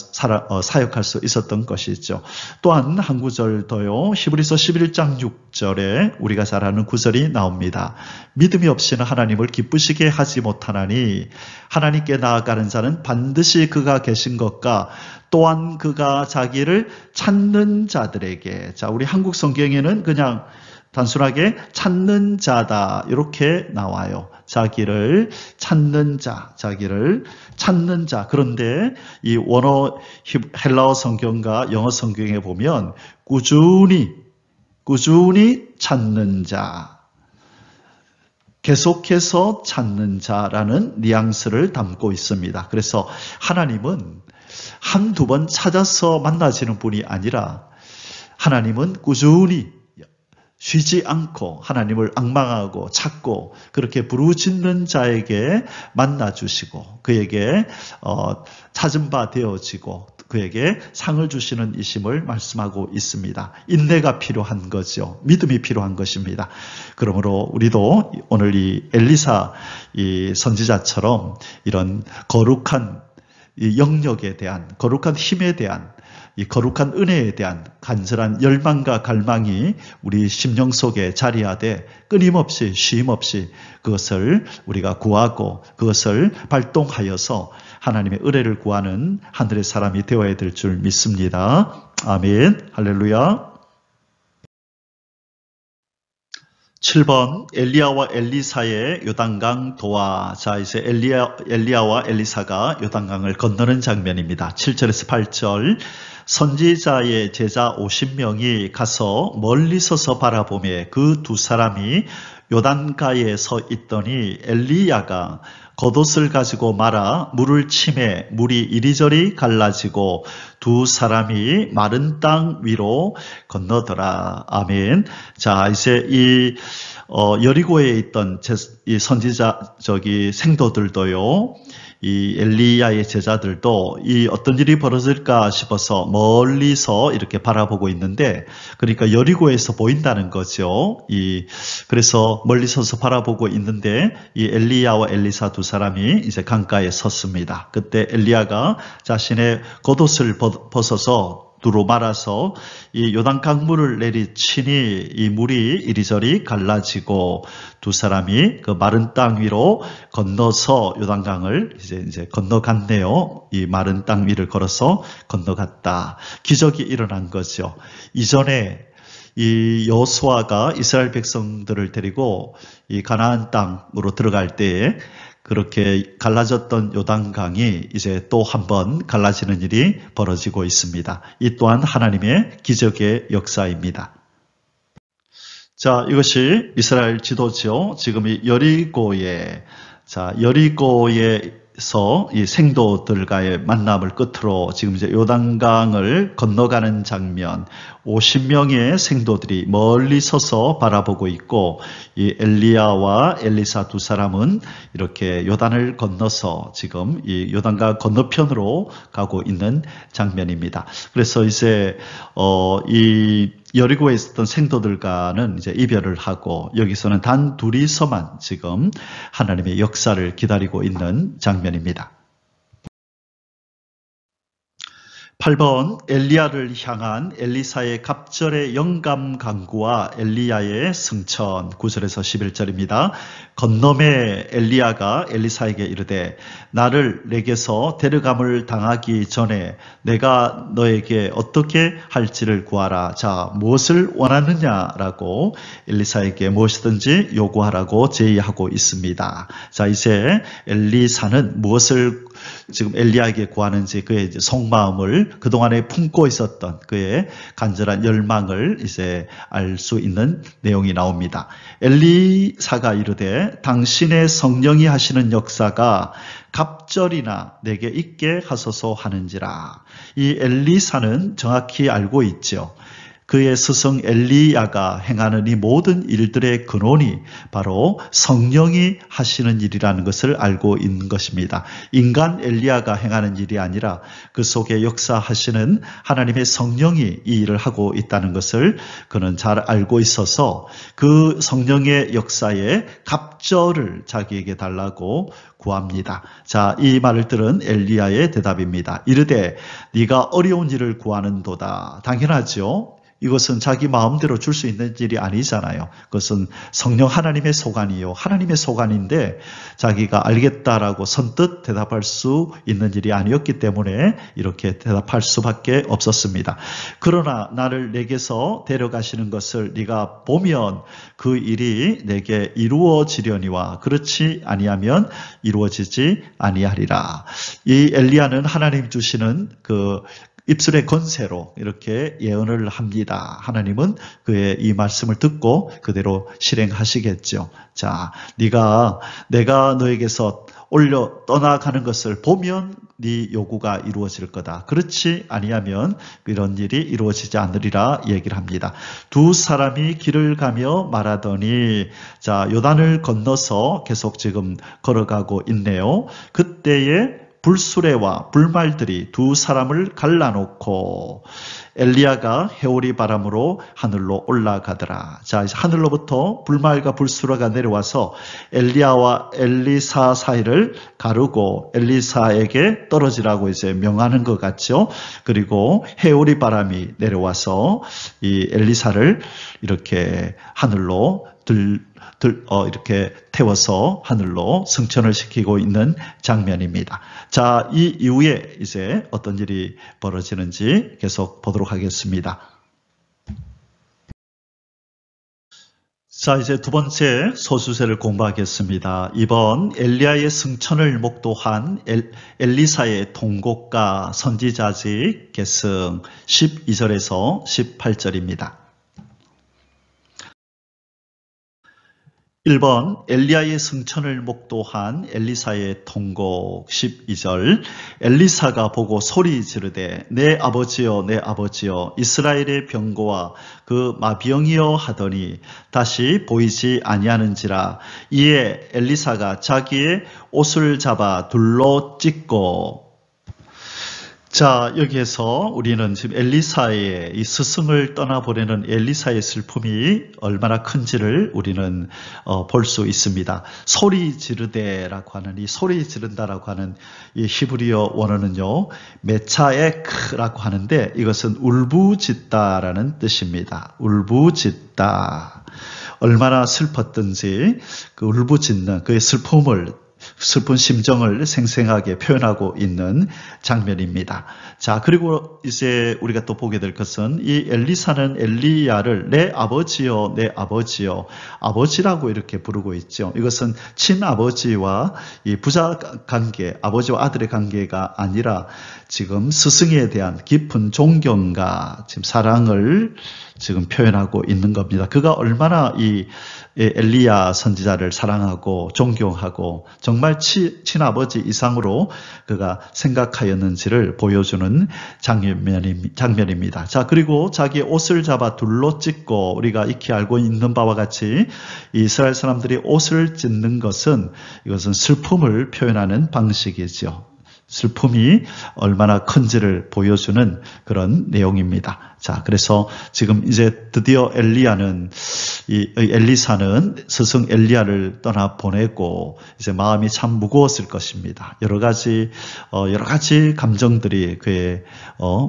수 있었던 것이죠. 또한 한 구절 더요. 히브리서 11장 6절에 우리가 잘 아는 구절이 나옵니다. 믿음이 없이는 하나님을 기쁘시게 하지 못하나니 하나님께 나아가는 자는 반드시 그가 계신 것과 또한 그가 자기를 찾는 자들에게, 자, 우리 한국 성경에는 그냥 단순하게 찾는 자다 이렇게 나와요. 자기를 찾는 자, 자기를 찾는 자. 그런데 이 원어 헬라어 성경과 영어 성경에 보면 꾸준히 찾는 자, 계속해서 찾는 자라는 뉘앙스를 담고 있습니다. 그래서 하나님은 한두 번 찾아서 만나지는 분이 아니라 하나님은 꾸준히 쉬지 않고 하나님을 앙망하고 찾고 그렇게 부르짖는 자에게 만나주시고 그에게 찾은 바 되어지고 그에게 상을 주시는 이심을 말씀하고 있습니다. 인내가 필요한 거죠. 믿음이 필요한 것입니다. 그러므로 우리도 오늘 이 엘리사 이 선지자처럼 이런 거룩한 이 영역에 대한, 거룩한 힘에 대한, 이 거룩한 은혜에 대한 간절한 열망과 갈망이 우리 심령 속에 자리하되 끊임없이 쉼없이 그것을 우리가 구하고 그것을 발동하여서 하나님의 은혜를 구하는 하늘의 사람이 되어야 될 줄 믿습니다. 아멘. 할렐루야. 7번 엘리야와 엘리사의 요단강 도와. 자, 이제 엘리야와 엘리사가 요단강을 건너는 장면입니다. 7절에서 8절. 선지자의 제자 50명이 가서 멀리 서서 바라보매 그 두 사람이 요단가에 서 있더니 엘리야가 겉옷을 가지고 말아 물을 치매 물이 이리저리 갈라지고 두 사람이 마른 땅 위로 건너더라. 아멘. 자, 이제 이 여리고에 있던 이 선지자 생도들도요. 이 엘리야의 제자들도 이 어떤 일이 벌어질까 싶어서 멀리서 이렇게 바라보고 있는데, 그러니까 여리고에서 보인다는 거죠. 그래서 멀리 서서 바라보고 있는데 이 엘리야와 엘리사 두 사람이 이제 강가에 섰습니다. 그때 엘리야가 자신의 겉옷을 벗어서 두로 말아서 이 요단 강물을 내리치니 이 물이 이리저리 갈라지고 두 사람이 그 마른 땅 위로 건너서 요단강을 이제 건너갔네요. 이 마른 땅 위를 걸어서 건너갔다. 기적이 일어난 거죠. 이전에 이 여호수아가 이스라엘 백성들을 데리고 이 가나안 땅으로 들어갈 때에 그렇게 갈라졌던 요단강이 이제 또 한 번 갈라지는 일이 벌어지고 있습니다. 이 또한 하나님의 기적의 역사입니다. 자, 이것이 이스라엘 지도죠. 지금 이 여리고에서 이 생도들과의 만남을 끝으로 지금 이제 요단강을 건너가는 장면, 50명의 생도들이 멀리 서서 바라보고 있고, 이 엘리야와 엘리사 두 사람은 이렇게 요단을 건너서 지금 이 요단강 건너편으로 가고 있는 장면입니다. 그래서 이제 이 여리고에 있었던 생도들과는 이제 이별을 하고 여기서는 단 둘이서만 지금 하나님의 역사를 기다리고 있는 장면입니다. 8번 엘리야를 향한 엘리사의 갑절의 영감 강구와 엘리야의 승천 9절에서 11절입니다. 건너매 엘리야가 엘리사에게 이르되 나를 내게서 데려감을 당하기 전에 내가 너에게 어떻게 할지를 구하라. 자, 무엇을 원하느냐라고 엘리사에게 무엇이든지 요구하라고 제의하고 있습니다. 자, 이제 엘리사는 무엇을 지금 엘리야에게 구하는지 그의 이제 속마음을 그동안에 품고 있었던 그의 간절한 열망을 이제 알 수 있는 내용이 나옵니다. 엘리사가 이르되 당신의 성령이 하시는 역사가 갑절이나 내게 있게 하소서 하는지라. 이 엘리사는 정확히 알고 있죠. 그의 스승 엘리야가 행하는 이 모든 일들의 근원이 바로 성령이 하시는 일이라는 것을 알고 있는 것입니다. 인간 엘리야가 행하는 일이 아니라 그 속에 역사하시는 하나님의 성령이 이 일을 하고 있다는 것을 그는 잘 알고 있어서 그 성령의 역사에 갑절을 자기에게 달라고 구합니다. 자, 이 말을 들은 엘리야의 대답입니다. 이르되 네가 어려운 일을 구하는도다. 당연하죠. 이것은 자기 마음대로 줄 수 있는 일이 아니잖아요. 그것은 성령 하나님의 소관이요. 하나님의 소관인데 자기가 알겠다라고 선뜻 대답할 수 있는 일이 아니었기 때문에 이렇게 대답할 수밖에 없었습니다. 그러나 나를 내게서 데려가시는 것을 네가 보면 그 일이 내게 이루어지려니와 그렇지 아니하면 이루어지지 아니하리라. 이 엘리야는 하나님 주시는 그 입술의 권세로 이렇게 예언을 합니다. 하나님은 그의 이 말씀을 듣고 그대로 실행하시겠죠. 자, 내가 너에게서 떠나가는 것을 보면 네 요구가 이루어질 거다. 그렇지 아니하면 이런 일이 이루어지지 않으리라 얘기를 합니다. 두 사람이 길을 가며 말하더니 자, 요단을 건너서 계속 지금 걸어가고 있네요. 그때에 불수레와 불말들이 두 사람을 갈라놓고 엘리야가 해오리 바람으로 하늘로 올라가더라. 자, 이제 하늘로부터 불말과 불수레가 내려와서 엘리야와 엘리사 사이를 가르고 엘리사에게 떨어지라고 이제 명하는 것 같죠. 그리고 해오리 바람이 내려와서 이 엘리사를 이렇게 하늘로 이렇게 태워서 하늘로 승천을 시키고 있는 장면입니다. 자, 이 이후에 이제 어떤 일이 벌어지는지 계속 보도록 하겠습니다. 자, 이제 두 번째 소수세를 공부하겠습니다. 이번 엘리야의 승천을 목도한 엘리사의 통곡과 선지자직 계승 12절에서 18절입니다. 1번 엘리야의 승천을 목도한 엘리사의 통곡 12절 엘리사가 보고 소리 지르되 내 아버지여 내 아버지여 이스라엘의 병거와 그 마병이여 하더니 다시 보이지 아니하는지라. 이에 엘리사가 자기의 옷을 잡아 둘러 찢고. 자, 여기에서 우리는 지금 엘리사의 이 스승을 떠나보내는 엘리사의 슬픔이 얼마나 큰지를 우리는 볼 수 있습니다. 소리 지르되라고 하는 이 소리 지른다라고 하는 이 히브리어 원어는요, 메차에크라고 하는데 이것은 울부짖다라는 뜻입니다. 울부짖다. 얼마나 슬펐든지 그 울부짖는 그의 슬픈 심정을 생생하게 표현하고 있는 장면입니다. 자, 그리고 이제 우리가 또 보게 될 것은 이 엘리사는 엘리야를 내 아버지요, 내 아버지요, 아버지라고 이렇게 부르고 있죠. 이것은 친아버지와 이 부자 관계, 아버지와 아들의 관계가 아니라 지금 스승에 대한 깊은 존경과 지금 사랑을 지금 표현하고 있는 겁니다. 그가 얼마나 이 엘리야 선지자를 사랑하고 존경하고 정말 친아버지 이상으로 그가 생각하였는지를 보여주는 장면입니다. 자, 그리고 자기 옷을 잡아 둘러 찢고 우리가 익히 알고 있는 바와 같이 이스라엘 사람들이 옷을 찢는 것은 이것은 슬픔을 표현하는 방식이죠. 슬픔이 얼마나 큰지를 보여주는 그런 내용입니다. 자, 그래서 지금 이제 드디어 엘리사는 스승 엘리야를 떠나 보내고 이제 마음이 참 무거웠을 것입니다. 여러 가지 감정들이 그의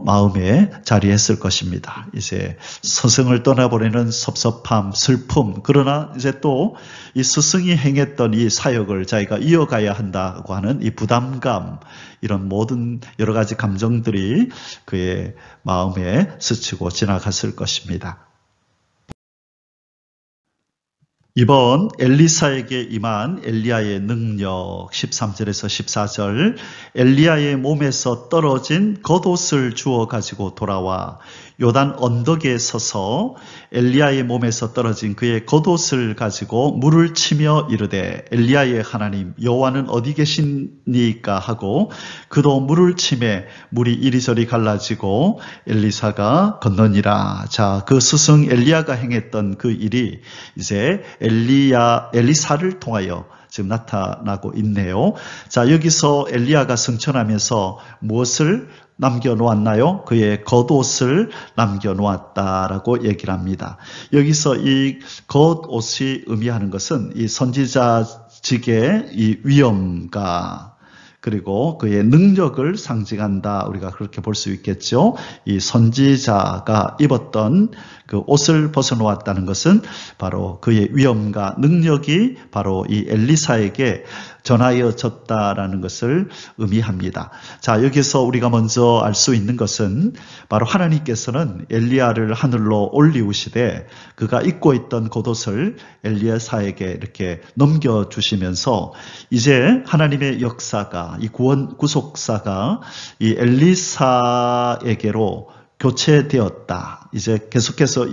마음에 자리했을 것입니다. 이제 스승을 떠나보내는 섭섭함, 슬픔, 그러나 이제 또 이 스승이 행했던 이 사역을 자기가 이어가야 한다고 하는 이 부담감, 이런 모든 여러 가지 감정들이 그의 마음에 스치고 지나갔을 것입니다. 이번 엘리사에게 임한 엘리야의 능력 13절에서 14절, 엘리야의 몸에서 떨어진 겉옷을 주워 가지고 돌아와 요단 언덕에 서서 엘리야의 몸에서 떨어진 그의 겉옷을 가지고 물을 치며 이르되 엘리야의 하나님 여호와는 어디 계시니까 하고 그도 물을 치매 물이 이리저리 갈라지고 엘리사가 건너니라. 자, 그 스승 엘리야가 행했던 그 일이 이제 엘리사를 통하여 지금 나타나고 있네요. 자, 여기서 엘리야가 승천하면서 무엇을 남겨놓았나요? 그의 겉옷을 남겨놓았다라고 얘기를 합니다. 여기서 이 겉옷이 의미하는 것은 이 선지자직의 이 위엄과 그리고 그의 능력을 상징한다. 우리가 그렇게 볼 수 있겠죠. 이 선지자가 입었던 그 옷을 벗어놓았다는 것은 바로 그의 위엄과 능력이 바로 이 엘리사에게 전하여졌다라는 것을 의미합니다. 자, 여기서 우리가 먼저 알 수 있는 것은 바로 하나님께서는 엘리야를 하늘로 올리우시되 그가 입고 있던 겉옷을 엘리사에게 이렇게 넘겨주시면서 이제 하나님의 역사가, 이 구속사가 이 엘리사에게로 교체되었다. 이제 계속해서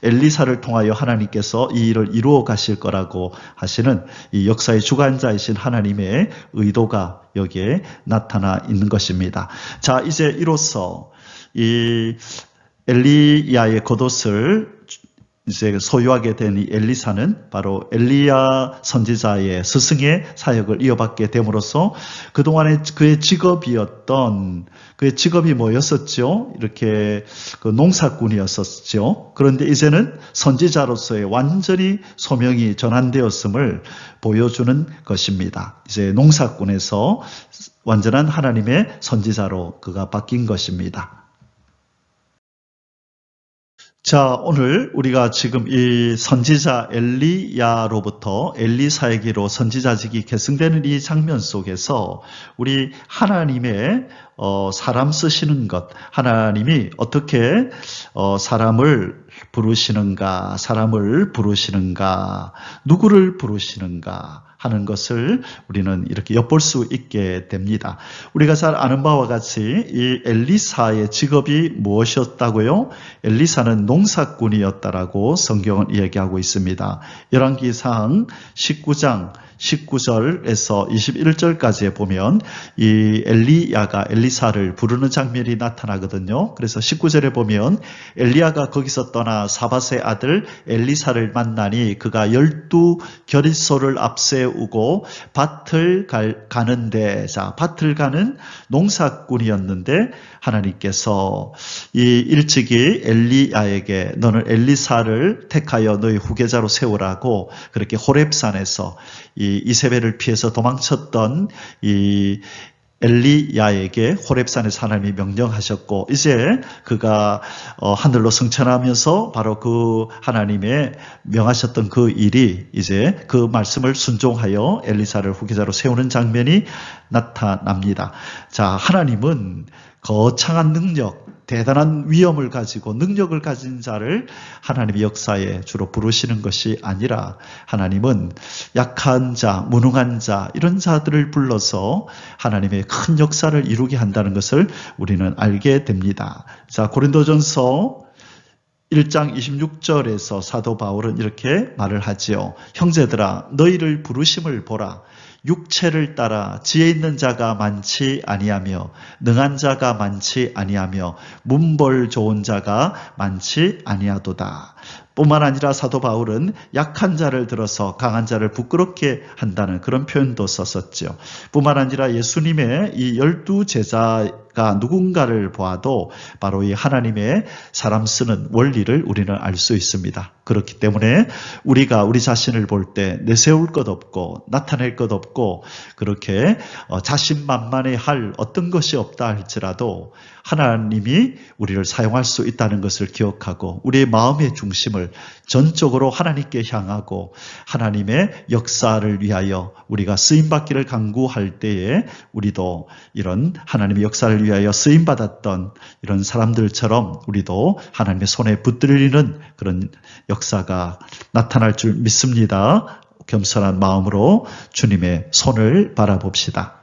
엘리사를 통하여 하나님께서 이 일을 이루어 가실 거라고 하시는 이 역사의 주관자이신 하나님의 의도가 여기에 나타나 있는 것입니다. 자, 이제 이로써 이 엘리야의 겉옷을 이제 소유하게 된 이 엘리사는 바로 엘리야 선지자의 스승의 사역을 이어받게 됨으로써 그동안에 그의 직업이 뭐였었죠? 이렇게 그 농사꾼이었었죠. 그런데 이제는 선지자로서의 완전히 소명이 전환되었음을 보여주는 것입니다. 이제 농사꾼에서 완전한 하나님의 선지자로 그가 바뀐 것입니다. 자, 오늘 우리가 지금 이 선지자 엘리야로부터 엘리사에게로 선지자직이 계승되는 이 장면 속에서 우리 하나님의 사람 쓰시는 것, 하나님이 어떻게 사람을 부르시는가, 누구를 부르시는가 하는 것을 우리는 이렇게 엿볼 수 있게 됩니다. 우리가 잘 아는 바와 같이 이 엘리사의 직업이 무엇이었다고요? 엘리사는 농사꾼이었다라고 성경은 이야기하고 있습니다. 열왕기상 19장 19절에서 21절까지에 보면 이 엘리야가 엘리사를 부르는 장면이 나타나거든요. 그래서 19절에 보면 엘리야가 거기서 떠나 사밧의 아들 엘리사를 만나니 그가 12겨릿소를 앞세우고 밭을 가는데, 자, 밭을 가는 농사꾼이었는데 하나님께서 이 일찍이 엘리야에게 너는 엘리사를 택하여 너의 후계자로 세우라고 그렇게 호렙산에서 이 이세벨을 피해서 도망쳤던 이 엘리야에게 호렙산에서 하나님이 명령하셨고 이제 그가 하늘로 승천하면서 바로 그 하나님의 명하셨던 그 일이 이제 그 말씀을 순종하여 엘리사를 후계자로 세우는 장면이 나타납니다. 자, 하나님은 거창한 능력, 대단한 위엄을 가지고 능력을 가진 자를 하나님의 역사에 주로 부르시는 것이 아니라 하나님은 약한 자, 무능한 자, 이런 자들을 불러서 하나님의 큰 역사를 이루게 한다는 것을 우리는 알게 됩니다. 자, 고린도전서 1장 26절에서 사도 바울은 이렇게 말을 하지요. 형제들아, 너희를 부르심을 보라. 육체를 따라 지혜 있는 자가 많지 아니하며 능한 자가 많지 아니하며 문벌 좋은 자가 많지 아니하도다. 뿐만 아니라 사도 바울은 약한 자를 들어서 강한 자를 부끄럽게 한다는 그런 표현도 썼었죠. 뿐만 아니라 예수님의 이 12 제자가 누군가를 보아도 바로 이 하나님의 사람 쓰는 원리를 우리는 알 수 있습니다. 그렇기 때문에 우리가 우리 자신을 볼 때 내세울 것 없고 나타낼 것 없고 그렇게 자신만만해 할 어떤 것이 없다 할지라도 하나님이 우리를 사용할 수 있다는 것을 기억하고 우리의 마음의 중심을 전적으로 하나님께 향하고 하나님의 역사를 위하여 우리가 쓰임받기를 간구할 때에 우리도 이런 하나님의 역사를 위하여 쓰임받았던 이런 사람들처럼 우리도 하나님의 손에 붙들리는 그런 역사가 나타날 줄 믿습니다. 겸손한 마음으로 주님의 손을 바라봅시다.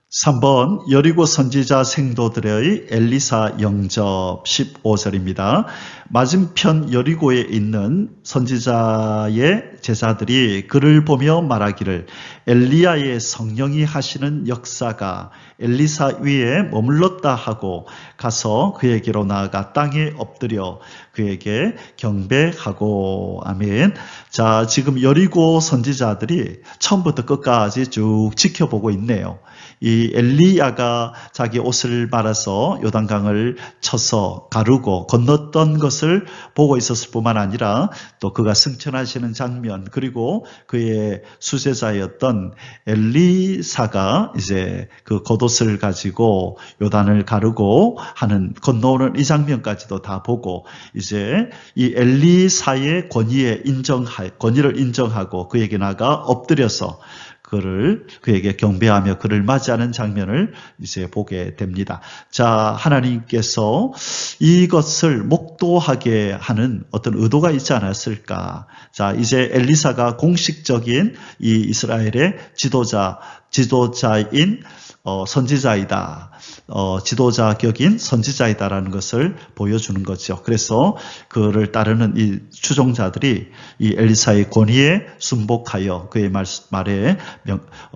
3번 여리고 선지자 생도들의 엘리사 영접 15절입니다. 맞은편 여리고에 있는 선지자의 제자들이 그를 보며 말하기를 엘리야의 성령이 하시는 역사가 엘리사 위에 머물렀다 하고 가서 그에게로 나아가 땅에 엎드려 그에게 경배하고 아멘. 자, 지금 여리고 선지자들이 처음부터 끝까지 쭉 지켜보고 있네요. 이 엘리야가 자기 옷을 말아서 요단강을 쳐서 가르고 건넜던 것을 보고 있었을 뿐만 아니라 또 그가 승천하시는 장면 그리고 그의 수제자였던 엘리사가 이제 그 겉옷을 가지고 요단을 가르고 하는 건너오는 이 장면까지도 다 보고 이제 이 엘리사의 권위를 인정하고 그에게 나가 엎드려서 그에게 경배하며 그를 맞이하는 장면을 이제 보게 됩니다. 자, 하나님께서 이것을 목도하게 하는 어떤 의도가 있지 않았을까? 자, 이제 엘리사가 공식적인 이 이스라엘의 지도자인 선지자이다. 지도자격인 선지자이다라는 것을 보여주는 거죠. 그래서 그를 따르는 이 추종자들이 이 엘리사의 권위에 순복하여 그의 말에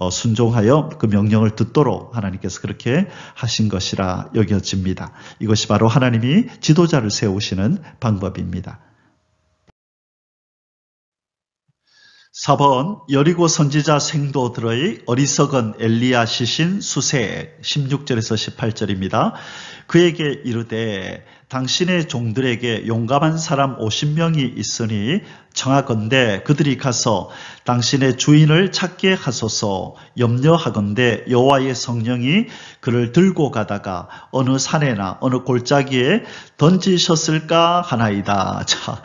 순종하여 그 명령을 듣도록 하나님께서 그렇게 하신 것이라 여겨집니다. 이것이 바로 하나님이 지도자를 세우시는 방법입니다. 4번 여리고 선지자 생도들의 어리석은 엘리야 시신 수세 16절에서 18절입니다. 그에게 이르되 당신의 종들에게 용감한 사람 50명이 있으니 청하건대 그들이 가서 당신의 주인을 찾게 하소서. 염려하건대 여호와의 성령이 그를 들고 가다가 어느 산에나 어느 골짜기에 던지셨을까 하나이다. 자,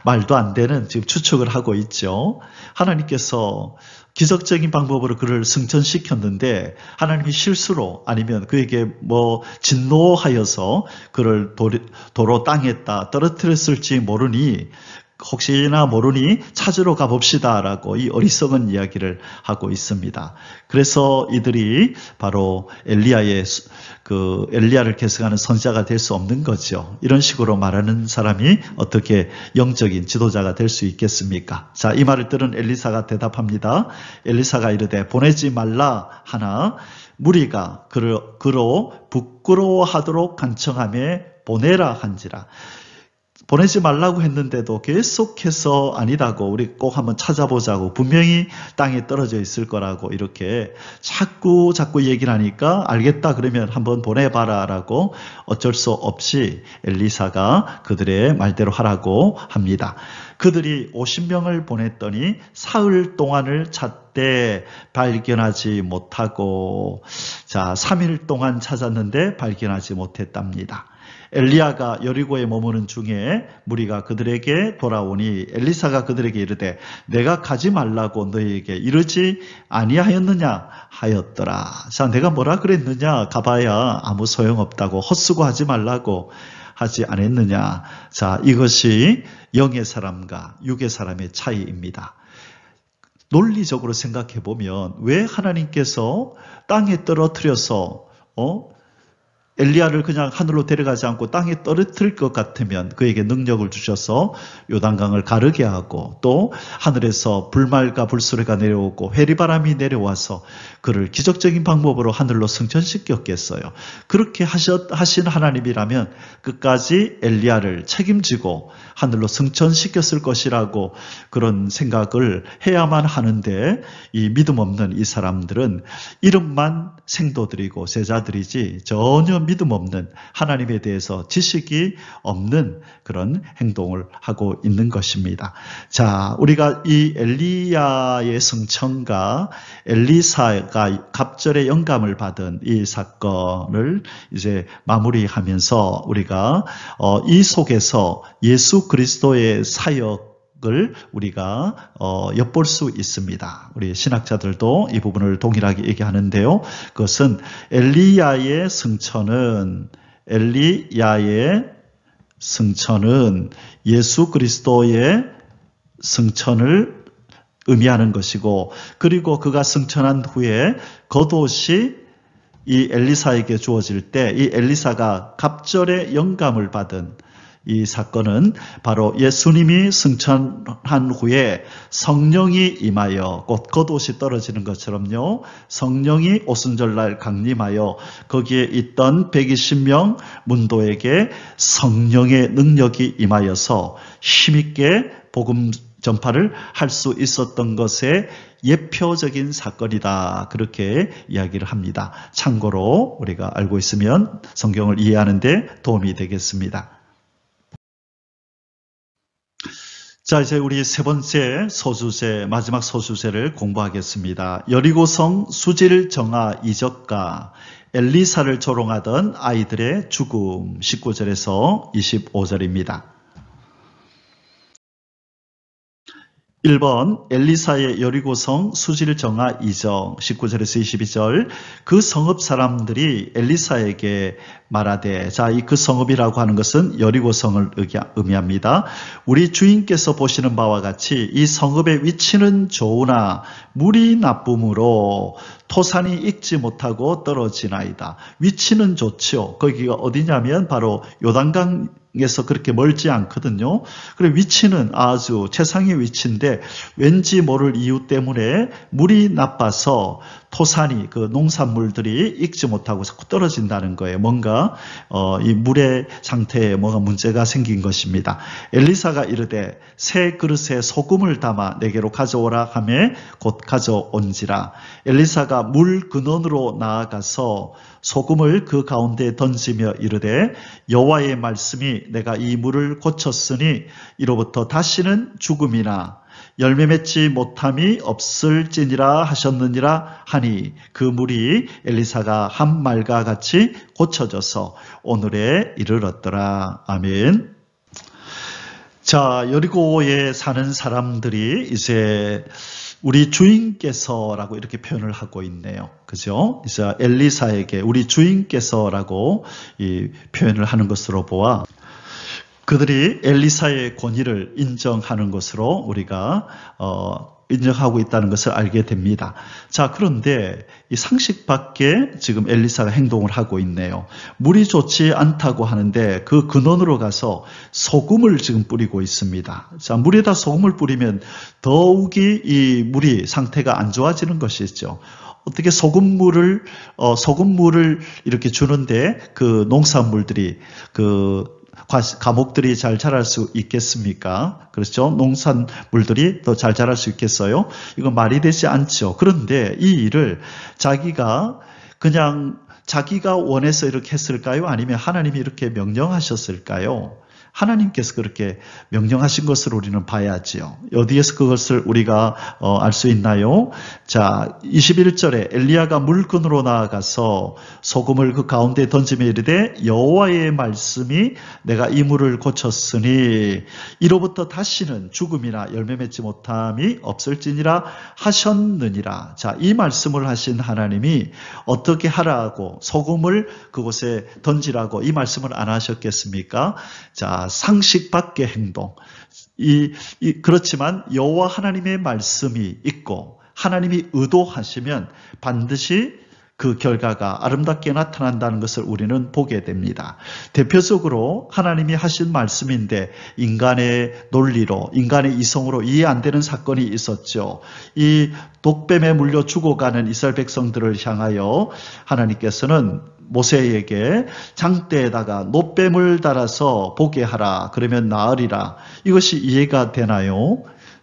말도 안 되는 지금 추측을 하고 있죠. 하나님께서 기적적인 방법으로 그를 승천시켰는데 하나님이 실수로 아니면 그에게 진노하여서 그를 도로 땅에다 떨어뜨렸을지 모르니 혹시나 모르니 찾으러 가봅시다라고 이 어리석은 이야기를 하고 있습니다. 그래서 이들이 바로 엘리야를 계승하는 선지자가 될 수 없는 거죠. 이런 식으로 말하는 사람이 어떻게 영적인 지도자가 될 수 있겠습니까? 자, 이 말을 들은 엘리사가 대답합니다. 엘리사가 이르되 보내지 말라 하나 무리가 그로 부끄러워하도록 간청하며 보내라 한지라. 보내지 말라고 했는데도 계속해서 아니다고 우리 꼭 한번 찾아보자고 분명히 땅에 떨어져 있을 거라고 이렇게 자꾸 얘기를 하니까 알겠다 그러면 한번 보내봐라 라고 어쩔 수 없이 엘리사가 그들의 말대로 하라고 합니다. 그들이 50명을 보냈더니 사흘 동안을 찾되 발견하지 못하고 3일 동안 찾았는데 발견하지 못했답니다. 엘리야가 여리고에 머무는 중에 무리가 그들에게 돌아오니 엘리사가 그들에게 이르되 내가 가지 말라고 너희에게 이르지 아니하였느냐 하였더라. 자, 내가 뭐라 그랬느냐? 가봐야 아무 소용없다고 헛수고하지 말라고 하지 않았느냐? 자, 이것이 영의 사람과 육의 사람의 차이입니다. 논리적으로 생각해 보면 왜 하나님께서 땅에 떨어뜨려서 엘리야를 그냥 하늘로 데려가지 않고 땅에 떨어뜨릴 것 같으면 그에게 능력을 주셔서 요단강을 가르게 하고 또 하늘에서 불말과 불수레가 내려오고 회리바람이 내려와서 그를 기적적인 방법으로 하늘로 승천시켰겠어요. 그렇게 하신 하나님이라면 끝까지 엘리야를 책임지고 하늘로 승천시켰을 것이라고 그런 생각을 해야만 하는데 이 믿음 없는 이 사람들은 이름만 생도들이고 제자들이지 전혀 믿음 없는 하나님에 대해서 지식이 없는 그런 행동을 하고 있는 것입니다. 자, 우리가 이 엘리야의 승천과 엘리사가 갑절의 영감을 받은 이 사건을 이제 마무리하면서 우리가 이 속에서 예수 그리스도의 사역 을 우리가 엿볼 수 있습니다. 우리 신학자들도 이 부분을 동일하게 얘기하는데요. 그것은 엘리야의 승천은 예수 그리스도의 승천을 의미하는 것이고, 그리고 그가 승천한 후에 겉옷이 이 엘리사에게 주어질 때 이 엘리사가 갑절의 영감을 받은 이 사건은 바로 예수님이 승천한 후에 성령이 임하여 곧 겉옷이 떨어지는 것처럼요. 성령이 오순절날 강림하여 거기에 있던 120명 문도에게 성령의 능력이 임하여서 힘있게 복음 전파를 할 수 있었던 것의 예표적인 사건이다. 그렇게 이야기를 합니다. 참고로 우리가 알고 있으면 성경을 이해하는 데 도움이 되겠습니다. 자, 이제 우리 세 번째 소수세, 마지막 소수세를 공부하겠습니다. 여리고성 수질 정화 이적과 엘리사를 조롱하던 아이들의 죽음, 19절에서 25절입니다. 1번 엘리사의 여리고성 수질 정화 이적 19절에서 22절 그 성읍 사람들이 엘리사에게 말하되, 자, 이 그 성읍이라고 하는 것은 여리고성을 의미합니다. 우리 주인께서 보시는 바와 같이 이 성읍의 위치는 좋으나 물이 나쁨으로 토산이 익지 못하고 떨어지나이다. 위치는 좋죠. 거기가 어디냐면 바로 요단강에서 그렇게 멀지 않거든요. 그래 위치는 아주 최상의 위치인데 왠지 모를 이유 때문에 물이 나빠서 토산이 그 농산물들이 익지 못하고 자꾸 떨어진다는 거예요. 뭔가 이 물의 상태에 뭐가 문제가 생긴 것입니다. 엘리사가 이르되 새 그릇에 소금을 담아 내게로 가져오라 하매 곧 가져온지라. 엘리사가 물 근원으로 나아가서 소금을 그 가운데 던지며 이르되 여호와의 말씀이 내가 이 물을 고쳤으니 이로부터 다시는 죽음이나 열매 맺지 못함이 없을지니라 하셨느니라 하니 그 물이 엘리사가 한 말과 같이 고쳐져서 오늘에 이르렀더라. 아멘. 자, 여리고에 사는 사람들이 이제 우리 주인께서라고 이렇게 표현을 하고 있네요. 그죠? 이제 엘리사에게 우리 주인께서라고 이 표현을 하는 것으로 보아 그들이 엘리사의 권위를 인정하는 것으로 우리가 인정하고 있다는 것을 알게 됩니다. 자, 그런데 이 상식 밖에 지금 엘리사가 행동을 하고 있네요. 물이 좋지 않다고 하는데 그 근원으로 가서 소금을 지금 뿌리고 있습니다. 자, 물에다 소금을 뿌리면 더욱이 이 물이 상태가 안 좋아지는 것이죠. 어떻게 소금물을 이렇게 주는데 그 농산물들이 과목들이 잘 자랄 수 있겠습니까? 그렇죠? 농산물들이 더 잘 자랄 수 있겠어요? 이건 말이 되지 않죠. 그런데 이 일을 자기가 원해서 이렇게 했을까요? 아니면 하나님이 이렇게 명령하셨을까요? 하나님께서 그렇게 명령하신 것을 우리는 봐야지요. 어디에서 그것을 우리가 알 수 있나요? 자, 21절에 엘리야가 물근으로 나아가서 소금을 그 가운데 던지며 이르되 여호와의 말씀이 내가 이 물을 고쳤으니 이로부터 다시는 죽음이나 열매 맺지 못함이 없을지니라 하셨느니라. 자, 이 말씀을 하신 하나님이 어떻게 하라고 소금을 그곳에 던지라고 이 말씀을 안 하셨겠습니까? 자, 상식 밖의 행동. 그렇지만 여호와 하나님의 말씀이 있고 하나님이 의도하시면 반드시 그 결과가 아름답게 나타난다는 것을 우리는 보게 됩니다. 대표적으로 하나님이 하신 말씀인데 인간의 논리로, 인간의 이성으로 이해 안 되는 사건이 있었죠. 이 독뱀에 물려 죽어가는 이스라엘 백성들을 향하여 하나님께서는 모세에게 장대에다가 놋뱀을 달아서 보게 하라. 그러면 나으리라. 이것이 이해가 되나요?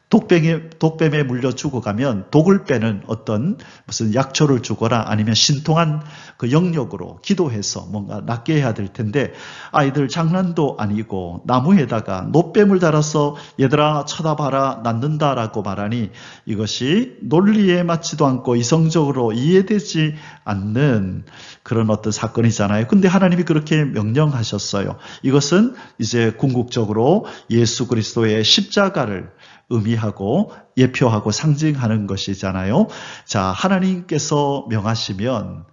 독뱀에 물려 죽어가면 독을 빼는 어떤 무슨 약초를 주거나 아니면 신통한 그 영역으로 기도해서 뭔가 낫게 해야 될 텐데 아이들 장난도 아니고 나무에다가 놋뱀을 달아서 얘들아 쳐다봐라 낫는다라고 말하니 이것이 논리에 맞지도 않고 이성적으로 이해되지 않는 그런 어떤 사건이잖아요. 근데 하나님이 그렇게 명령하셨어요. 이것은 이제 궁극적으로 예수 그리스도의 십자가를 의미하고 예표하고 상징하는 것이잖아요. 자, 하나님께서 명하시면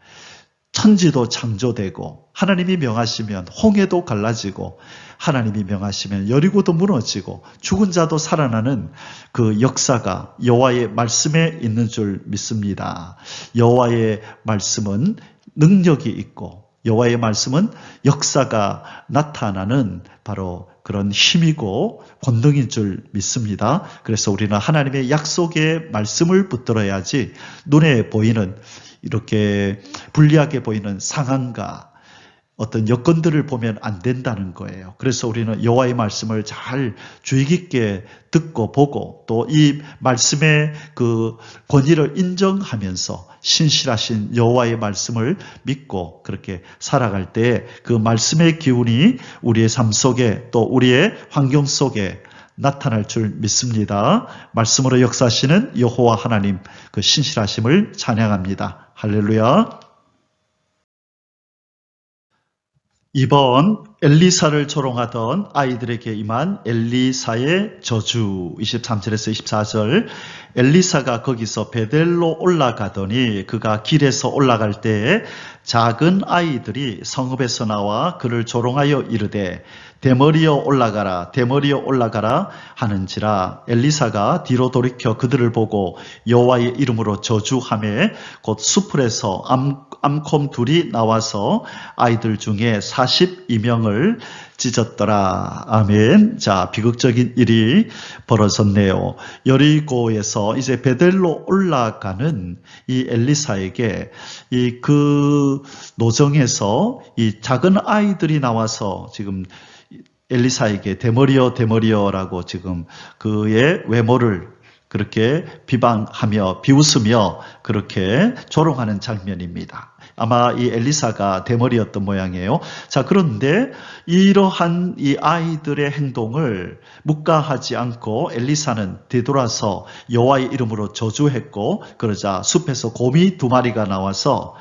천지도 창조되고 하나님이 명하시면 홍해도 갈라지고 하나님이 명하시면 여리고도 무너지고 죽은 자도 살아나는 그 역사가 여호와의 말씀에 있는 줄 믿습니다. 여호와의 말씀은 능력이 있고 여호와의 말씀은 역사가 나타나는 바로 그런 힘이고 권능인 줄 믿습니다. 그래서 우리는 하나님의 약속의 말씀을 붙들어야지 눈에 보이는 이렇게 불리하게 보이는 상황과 어떤 여건들을 보면 안 된다는 거예요. 그래서 우리는 여호와의 말씀을 잘 주의 깊게 듣고 보고 또 이 말씀의 그 권위를 인정하면서 신실하신 여호와의 말씀을 믿고 그렇게 살아갈 때 그 말씀의 기운이 우리의 삶 속에 또 우리의 환경 속에 나타날 줄 믿습니다. 말씀으로 역사하시는 여호와 하나님 그 신실하심을 찬양합니다. 할렐루야. 이번 엘리사를 조롱하던 아이들에게 임한 엘리사의 저주 23절에서 24절 엘리사가 거기서 베델로 올라가더니 그가 길에서 올라갈 때에 작은 아이들이 성읍에서 나와 그를 조롱하여 이르되 대머리여 올라가라 대머리여 올라가라 하는지라 엘리사가 뒤로 돌이켜 그들을 보고 여호와의 이름으로 저주하매 곧 수풀에서 암콤 둘이 나와서 아이들 중에 42명을 찢었더라. 아멘. 자, 비극적인 일이 벌어졌네요. 여리고에서 이제 베델로 올라가는 이 엘리사에게 이 그 노정에서 이 작은 아이들이 나와서 지금 엘리사에게 대머리여라고 지금 그의 외모를 그렇게 비방하며 비웃으며 그렇게 조롱하는 장면입니다. 아마 이 엘리사가 대머리였던 모양이에요. 자, 그런데 이러한 이 아이들의 행동을 묵과하지 않고 엘리사는 되돌아서 여호와의 이름으로 저주했고 그러자 숲에서 곰 두 마리가 나와서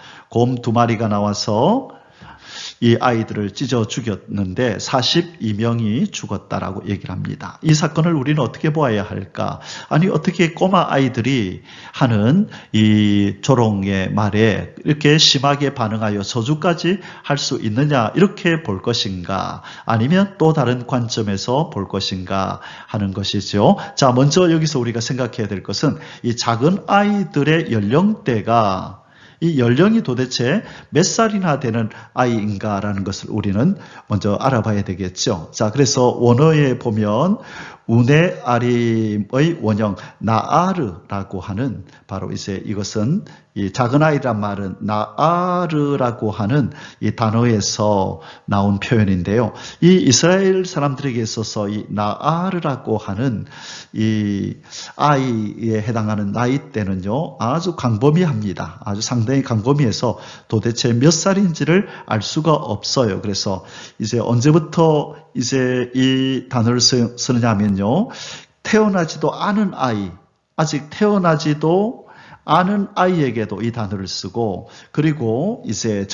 이 아이들을 찢어 죽였는데 42명이 죽었다라고 얘기를 합니다. 이 사건을 우리는 어떻게 보아야 할까? 아니 어떻게 꼬마 아이들이 하는 이 조롱의 말에 이렇게 심하게 반응하여 저주까지 할 수 있느냐 이렇게 볼 것인가? 아니면 또 다른 관점에서 볼 것인가 하는 것이죠. 자, 먼저 여기서 우리가 생각해야 될 것은 이 작은 아이들의 연령대가 이 연령이 도대체 몇 살이나 되는 아이인가라는 것을 우리는 먼저 알아봐야 되겠죠. 자, 그래서 원어에 보면 우네 아림의 원형 나아르라고 하는 바로 이제 이것은 이 작은 아이란 말은 나아르라고 하는 이 단어에서 나온 표현인데요. 이 이스라엘 사람들에게 있어서 이 나아르라고 하는 이 아이에 해당하는 나이대는요 아주 광범위합니다. 아주 상당히 광범위해서 도대체 몇 살인지를 알 수가 없어요. 그래서 이제 언제부터 이제 이 단어를 쓰느냐 하면요. 태어나지도 않은 아이, 아직 태어나지도 않은 아이에게도 이 단어를 쓰고 그리고 이제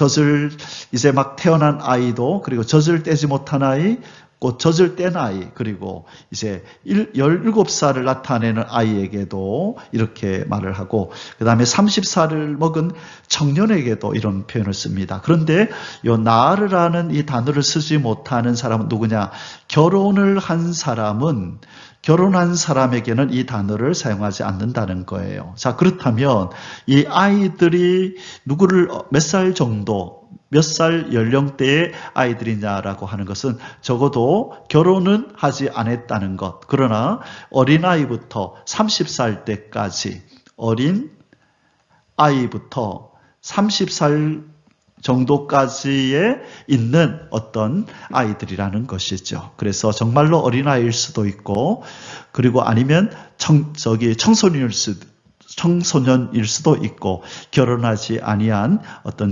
이제 막 태어난 아이도 그리고 젖을 떼지 못한 아이 곧 젖을 뗀 아이 그리고 이제 17살을 나타내는 아이에게도 이렇게 말을 하고 그 다음에 30살을 먹은 청년에게도 이런 표현을 씁니다. 그런데 이 나르라는 이 단어를 쓰지 못하는 사람은 누구냐? 결혼을 한 사람은 결혼한 사람에게는 이 단어를 사용하지 않는다는 거예요. 자, 그렇다면 이 아이들이 누구를 몇 살 정도, 몇 살 연령대의 아이들이냐라고 하는 것은 적어도 결혼은 하지 않았다는 것. 그러나 어린아이부터 30살 때까지 어린 아이부터 30살 정도까지에 있는 어떤 아이들이라는 것이죠. 그래서 정말로 어린아이일 수도 있고, 그리고 아니면 청소년일 수도 있고, 결혼하지 아니한 어떤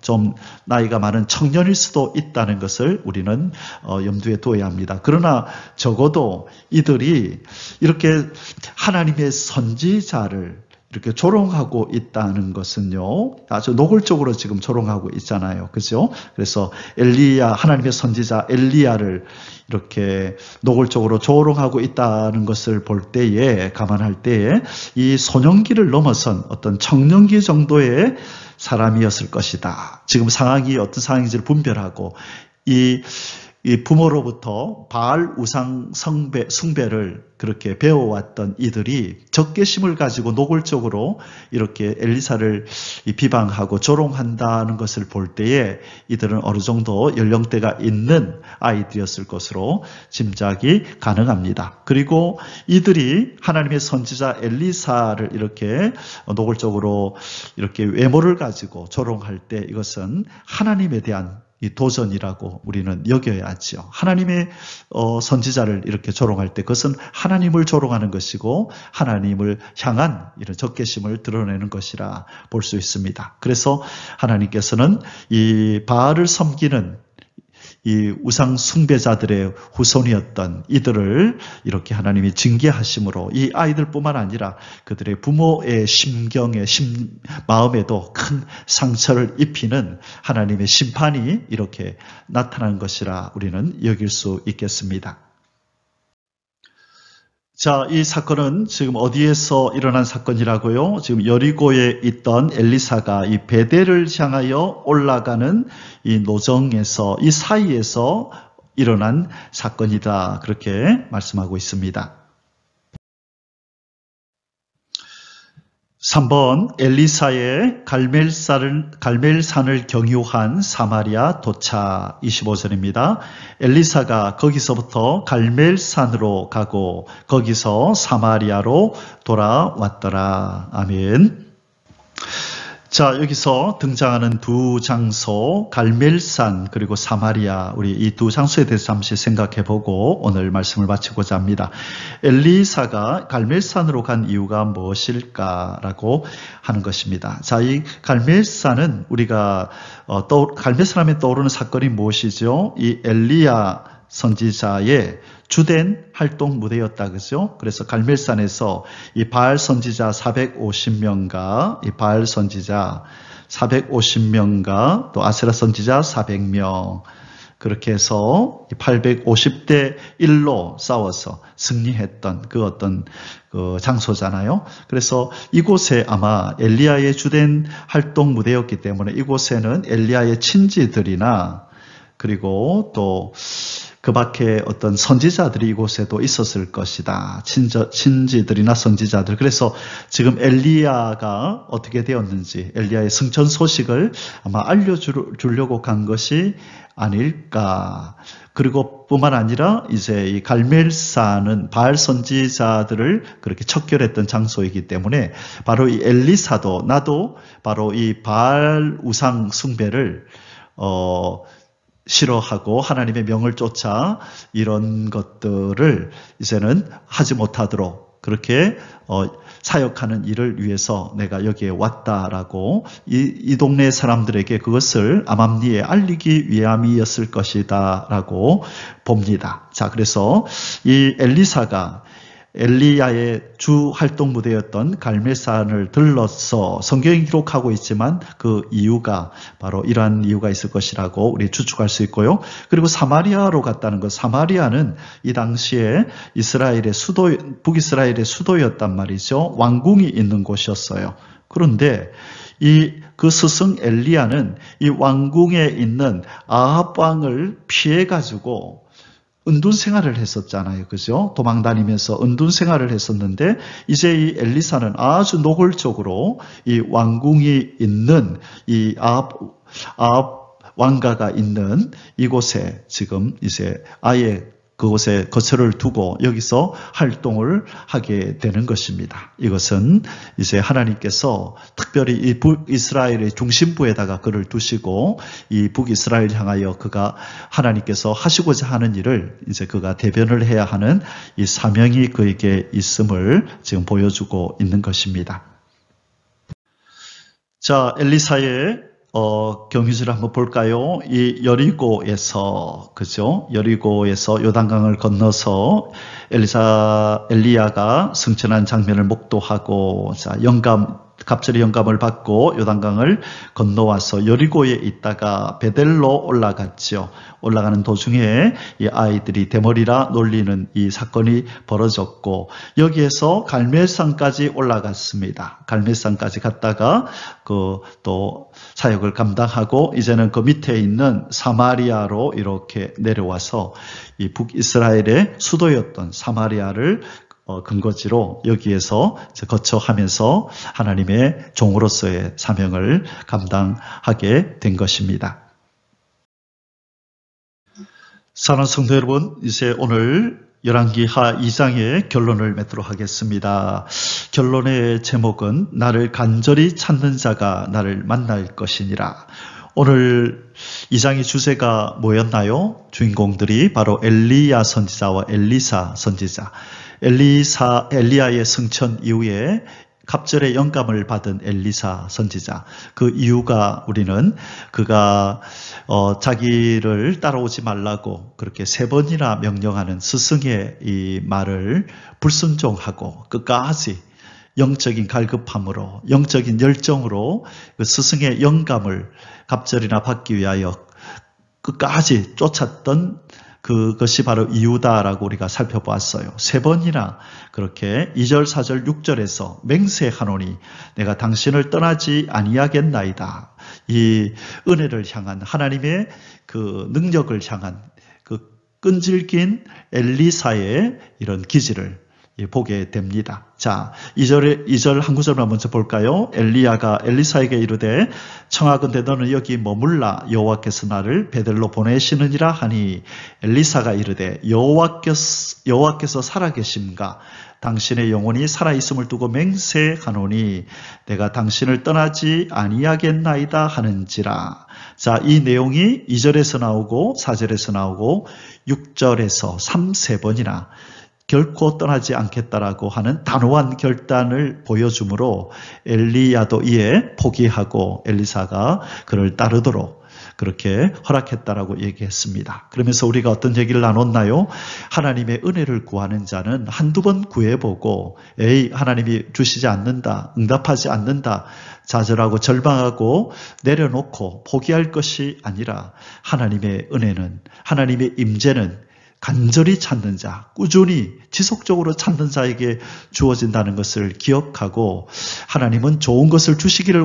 좀 나이가 많은 청년일 수도 있다는 것을 우리는 염두에 두어야 합니다. 그러나 적어도 이들이 이렇게 하나님의 선지자를 이렇게 조롱하고 있다는 것은요, 아주 노골적으로 지금 조롱하고 있잖아요. 그죠? 그래서 하나님의 선지자 엘리야를 이렇게 노골적으로 조롱하고 있다는 것을 볼 때에, 감안할 때에, 이 소년기를 넘어선 어떤 청년기 정도의 사람이었을 것이다. 지금 상황이 어떤 상황인지를 분별하고, 이 부모로부터 바알 우상 숭배를 그렇게 배워왔던 이들이 적개심을 가지고 노골적으로 이렇게 엘리사를 비방하고 조롱한다는 것을 볼 때에 이들은 어느 정도 연령대가 있는 아이들이었을 것으로 짐작이 가능합니다. 그리고 이들이 하나님의 선지자 엘리사를 이렇게 노골적으로 이렇게 외모를 가지고 조롱할 때 이것은 하나님에 대한 이 도전이라고 우리는 여겨야죠. 하나님의 선지자를 이렇게 조롱할 때 그것은 하나님을 조롱하는 것이고 하나님을 향한 이런 적개심을 드러내는 것이라 볼 수 있습니다. 그래서 하나님께서는 이 바알을 섬기는 이 우상 숭배자들의 후손이었던 이들을 이렇게 하나님이 징계하심으로 이 아이들뿐만 아니라 그들의 부모의 심경에 마음에도 큰 상처를 입히는 하나님의 심판이 이렇게 나타난 것이라 우리는 여길 수 있겠습니다. 자, 이 사건은 지금 어디에서 일어난 사건이라고요? 지금 여리고에 있던 엘리사가 이 베델을 향하여 올라가는 이 노정에서, 이 사이에서 일어난 사건이다. 그렇게 말씀하고 있습니다. 3번, 엘리사의 갈멜산을 경유한 사마리아 도착. 25절입니다. 엘리사가 거기서부터 갈멜산으로 가고 거기서 사마리아로 돌아왔더라. 아멘. 자, 여기서 등장하는 두 장소, 갈멜산 그리고 사마리아, 우리 이 두 장소에 대해서 잠시 생각해보고 오늘 말씀을 마치고자 합니다. 엘리사가 갈멜산으로 간 이유가 무엇일까라고 하는 것입니다. 자, 이 갈멜산은 우리가 갈멜산 하면 떠오르는 사건이 무엇이죠? 이 엘리야 선지자의 주된 활동 무대였다. 그죠? 그래서 갈멜산에서 이 바알 선지자 450명과 이 바알 선지자 450명과 또 아세라 선지자 400명 그렇게 해서 850대 1로 싸워서 승리했던 그 어떤 그 장소잖아요. 그래서 이곳에 아마 엘리야의 주된 활동 무대였기 때문에 이곳에는 엘리야의 친지들이나 그리고 또 그 밖에 어떤 선지자들이 이곳에도 있었을 것이다. 친지들이나 선지자들. 그래서 지금 엘리야가 어떻게 되었는지 엘리야의 승천 소식을 아마 알려주려고 간 것이 아닐까. 그리고 뿐만 아니라 이제 이 갈멜산은 바알 선지자들을 그렇게 척결했던 장소이기 때문에 바로 이 엘리사도 나도 바로 이 바알 우상 숭배를 싫어하고 하나님의 명을 쫓아 이런 것들을 이제는 하지 못하도록 그렇게 사역하는 일을 위해서 내가 여기에 왔다라고 이 동네 사람들에게 그것을 암암리에 알리기 위함이었을 것이다 라고 봅니다. 자, 그래서 이 엘리사가 엘리야의 주 활동 무대였던 갈멜산을 들러서 성경이 기록하고 있지만 그 이유가 바로 이러한 이유가 있을 것이라고 우리 추측할 수 있고요. 그리고 사마리아로 갔다는 것, 사마리아는 이 당시에 북이스라엘의 수도였단 말이죠. 왕궁이 있는 곳이었어요. 그런데 그 스승 엘리야는 이 왕궁에 있는 아합 왕을 피해가지고 은둔 생활을 했었잖아요. 그죠? 도망 다니면서 은둔 생활을 했었는데 이제 이 엘리사는 아주 노골적으로 이 왕궁이 있는 이 아합 왕가가 있는 이곳에 지금 이제 아예 그곳에 거처를 두고 여기서 활동을 하게 되는 것입니다. 이것은 이제 하나님께서 특별히 이 북이스라엘의 중심부에다가 그를 두시고 이 북이스라엘 향하여 그가 하나님께서 하시고자 하는 일을 이제 그가 대변을 해야 하는 이 사명이 그에게 있음을 지금 보여주고 있는 것입니다. 자, 엘리사의 경유지를 한번 볼까요? 이 여리고에서, 그죠? 여리고에서 요단강을 건너서 엘리야가 승천한 장면을 목도하고, 자, 갑자기 영감을 받고 요단강을 건너와서 여리고에 있다가 베델로 올라갔죠. 올라가는 도중에 이 아이들이 대머리라 놀리는 이 사건이 벌어졌고 여기에서 갈멜산까지 올라갔습니다. 갈멜산까지 갔다가 또 사역을 감당하고 이제는 그 밑에 있는 사마리아로 이렇게 내려와서 이 북이스라엘의 수도였던 사마리아를 근거지로 여기에서 거처하면서 하나님의 종으로서의 사명을 감당하게 된 것입니다. 사랑하는 성도 여러분, 이제 오늘 열왕기하 2장의 결론을 맺도록 하겠습니다. 결론의 제목은 나를 간절히 찾는 자가 나를 만날 것이니라. 오늘 2장의 주제가 뭐였나요? 주인공들이 바로 엘리야 선지자와 엘리사 선지자. 엘리야의 승천 이후에 갑절의 영감을 받은 엘리사 선지자. 그 이유가 우리는 그가 자기를 따라오지 말라고 그렇게 3번이나 명령하는 스승의 이 말을 불순종하고 끝까지 영적인 갈급함으로 영적인 열정으로 그 스승의 영감을 갑절이나 받기 위하여 끝까지 쫓았던 그것이 바로 이유다라고 우리가 살펴보았어요. 3번이나 그렇게 2절, 4절, 6절에서 맹세하노니 내가 당신을 떠나지 아니하겠나이다. 이 은혜를 향한 하나님의 그 능력을 향한 그 끈질긴 엘리사의 이런 기질을 보게 됩니다. 자, 2절 한 구절만 먼저 볼까요? 엘리야가 엘리사에게 이르되 청하건대 너는 여기 머물라 여호와께서 나를 베델로 보내시느니라 하니 엘리사가 이르되 여호와께서 살아계심가 당신의 영혼이 살아있음을 두고 맹세하노니 내가 당신을 떠나지 아니하겠나이다 하는지라. 자, 이 내용이 2절에서 나오고 4절에서 나오고 6절에서 3-4번이나 결코 떠나지 않겠다라고 하는 단호한 결단을 보여주므로 엘리야도 이에 포기하고 엘리사가 그를 따르도록 그렇게 허락했다라고 얘기했습니다. 그러면서 우리가 어떤 얘기를 나눴나요? 하나님의 은혜를 구하는 자는 한두 번 구해보고 하나님이 주시지 않는다, 응답하지 않는다, 좌절하고 절망하고 내려놓고 포기할 것이 아니라 하나님의 은혜는, 하나님의 임재는 간절히 찾는 자, 꾸준히 지속적으로 찾는 자에게 주어진다는 것을 기억하고 하나님은 좋은 것을 주시기를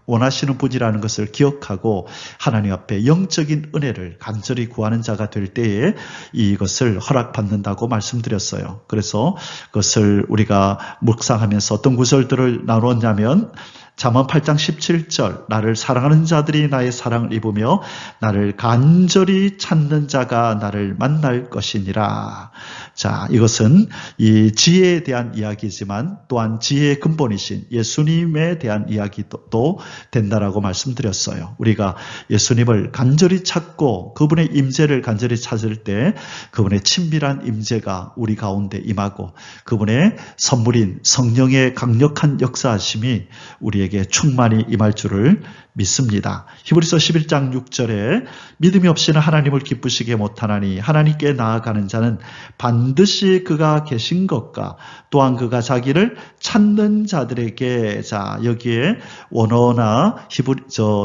원하시는 분이라는 것을 기억하고 하나님 앞에 영적인 은혜를 간절히 구하는 자가 될 때에 이것을 허락받는다고 말씀드렸어요. 그래서 그것을 우리가 묵상하면서 어떤 구절들을 나눴냐면 잠언 8장 17절 나를 사랑하는 자들이 나의 사랑을 입으며 나를 간절히 찾는 자가 나를 만날 것이니라. 자, 이것은 이 지혜에 대한 이야기지만 또한 지혜의 근본이신 예수님에 대한 이야기도 된다라고 말씀드렸어요. 우리가 예수님을 간절히 찾고 그분의 임재를 간절히 찾을 때 그분의 친밀한 임재가 우리 가운데 임하고 그분의 선물인 성령의 강력한 역사하심이 우리에게 충만히 임할 줄을 믿습니다. 히브리서 11장 6절에 믿음이 없이는 하나님을 기쁘시게 못하나니 하나님께 나아가는 자는 반드시 그가 계신 것과 또한 그가 자기를 찾는 자들에게, 자, 여기에 원어나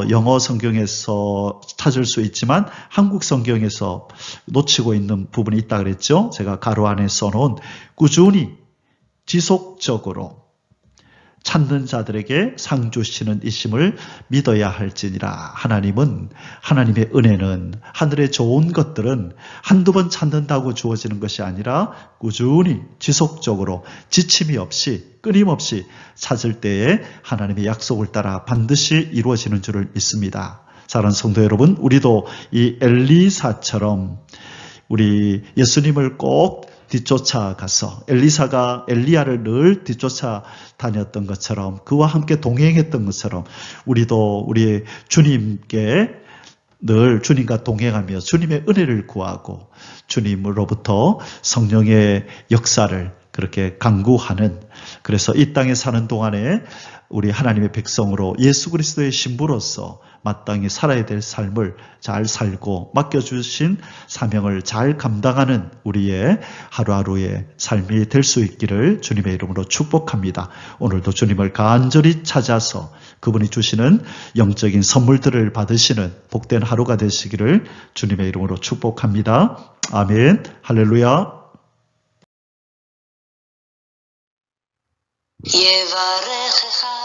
영어 성경에서 찾을 수 있지만 한국 성경에서 놓치고 있는 부분이 있다 그랬죠. 제가 가로 안에 써놓은 꾸준히 지속적으로 찾는 자들에게 상 주시는 이심을 믿어야 할지니라. 하나님은, 하나님의 은혜는, 하늘의 좋은 것들은 한두 번 찾는다고 주어지는 것이 아니라 꾸준히 지속적으로 지침이 없이 끊임없이 찾을 때에 하나님의 약속을 따라 반드시 이루어지는 줄을 믿습니다. 사랑하는 성도 여러분, 우리도 이 엘리사처럼 우리 예수님을 꼭 뒤쫓아가서 엘리사가 엘리야를 늘 뒤쫓아 다녔던 것처럼, 그와 함께 동행했던 것처럼 우리도 우리 주님께 늘 주님과 동행하며 주님의 은혜를 구하고 주님으로부터 성령의 역사를 그렇게 간구하는, 그래서 이 땅에 사는 동안에 우리 하나님의 백성으로 예수 그리스도의 신부로서 마땅히 살아야 될 삶을 잘 살고 맡겨주신 사명을 잘 감당하는 우리의 하루하루의 삶이 될 수 있기를 주님의 이름으로 축복합니다. 오늘도 주님을 간절히 찾아서 그분이 주시는 영적인 선물들을 받으시는 복된 하루가 되시기를 주님의 이름으로 축복합니다. 아멘. 할렐루야. יברכך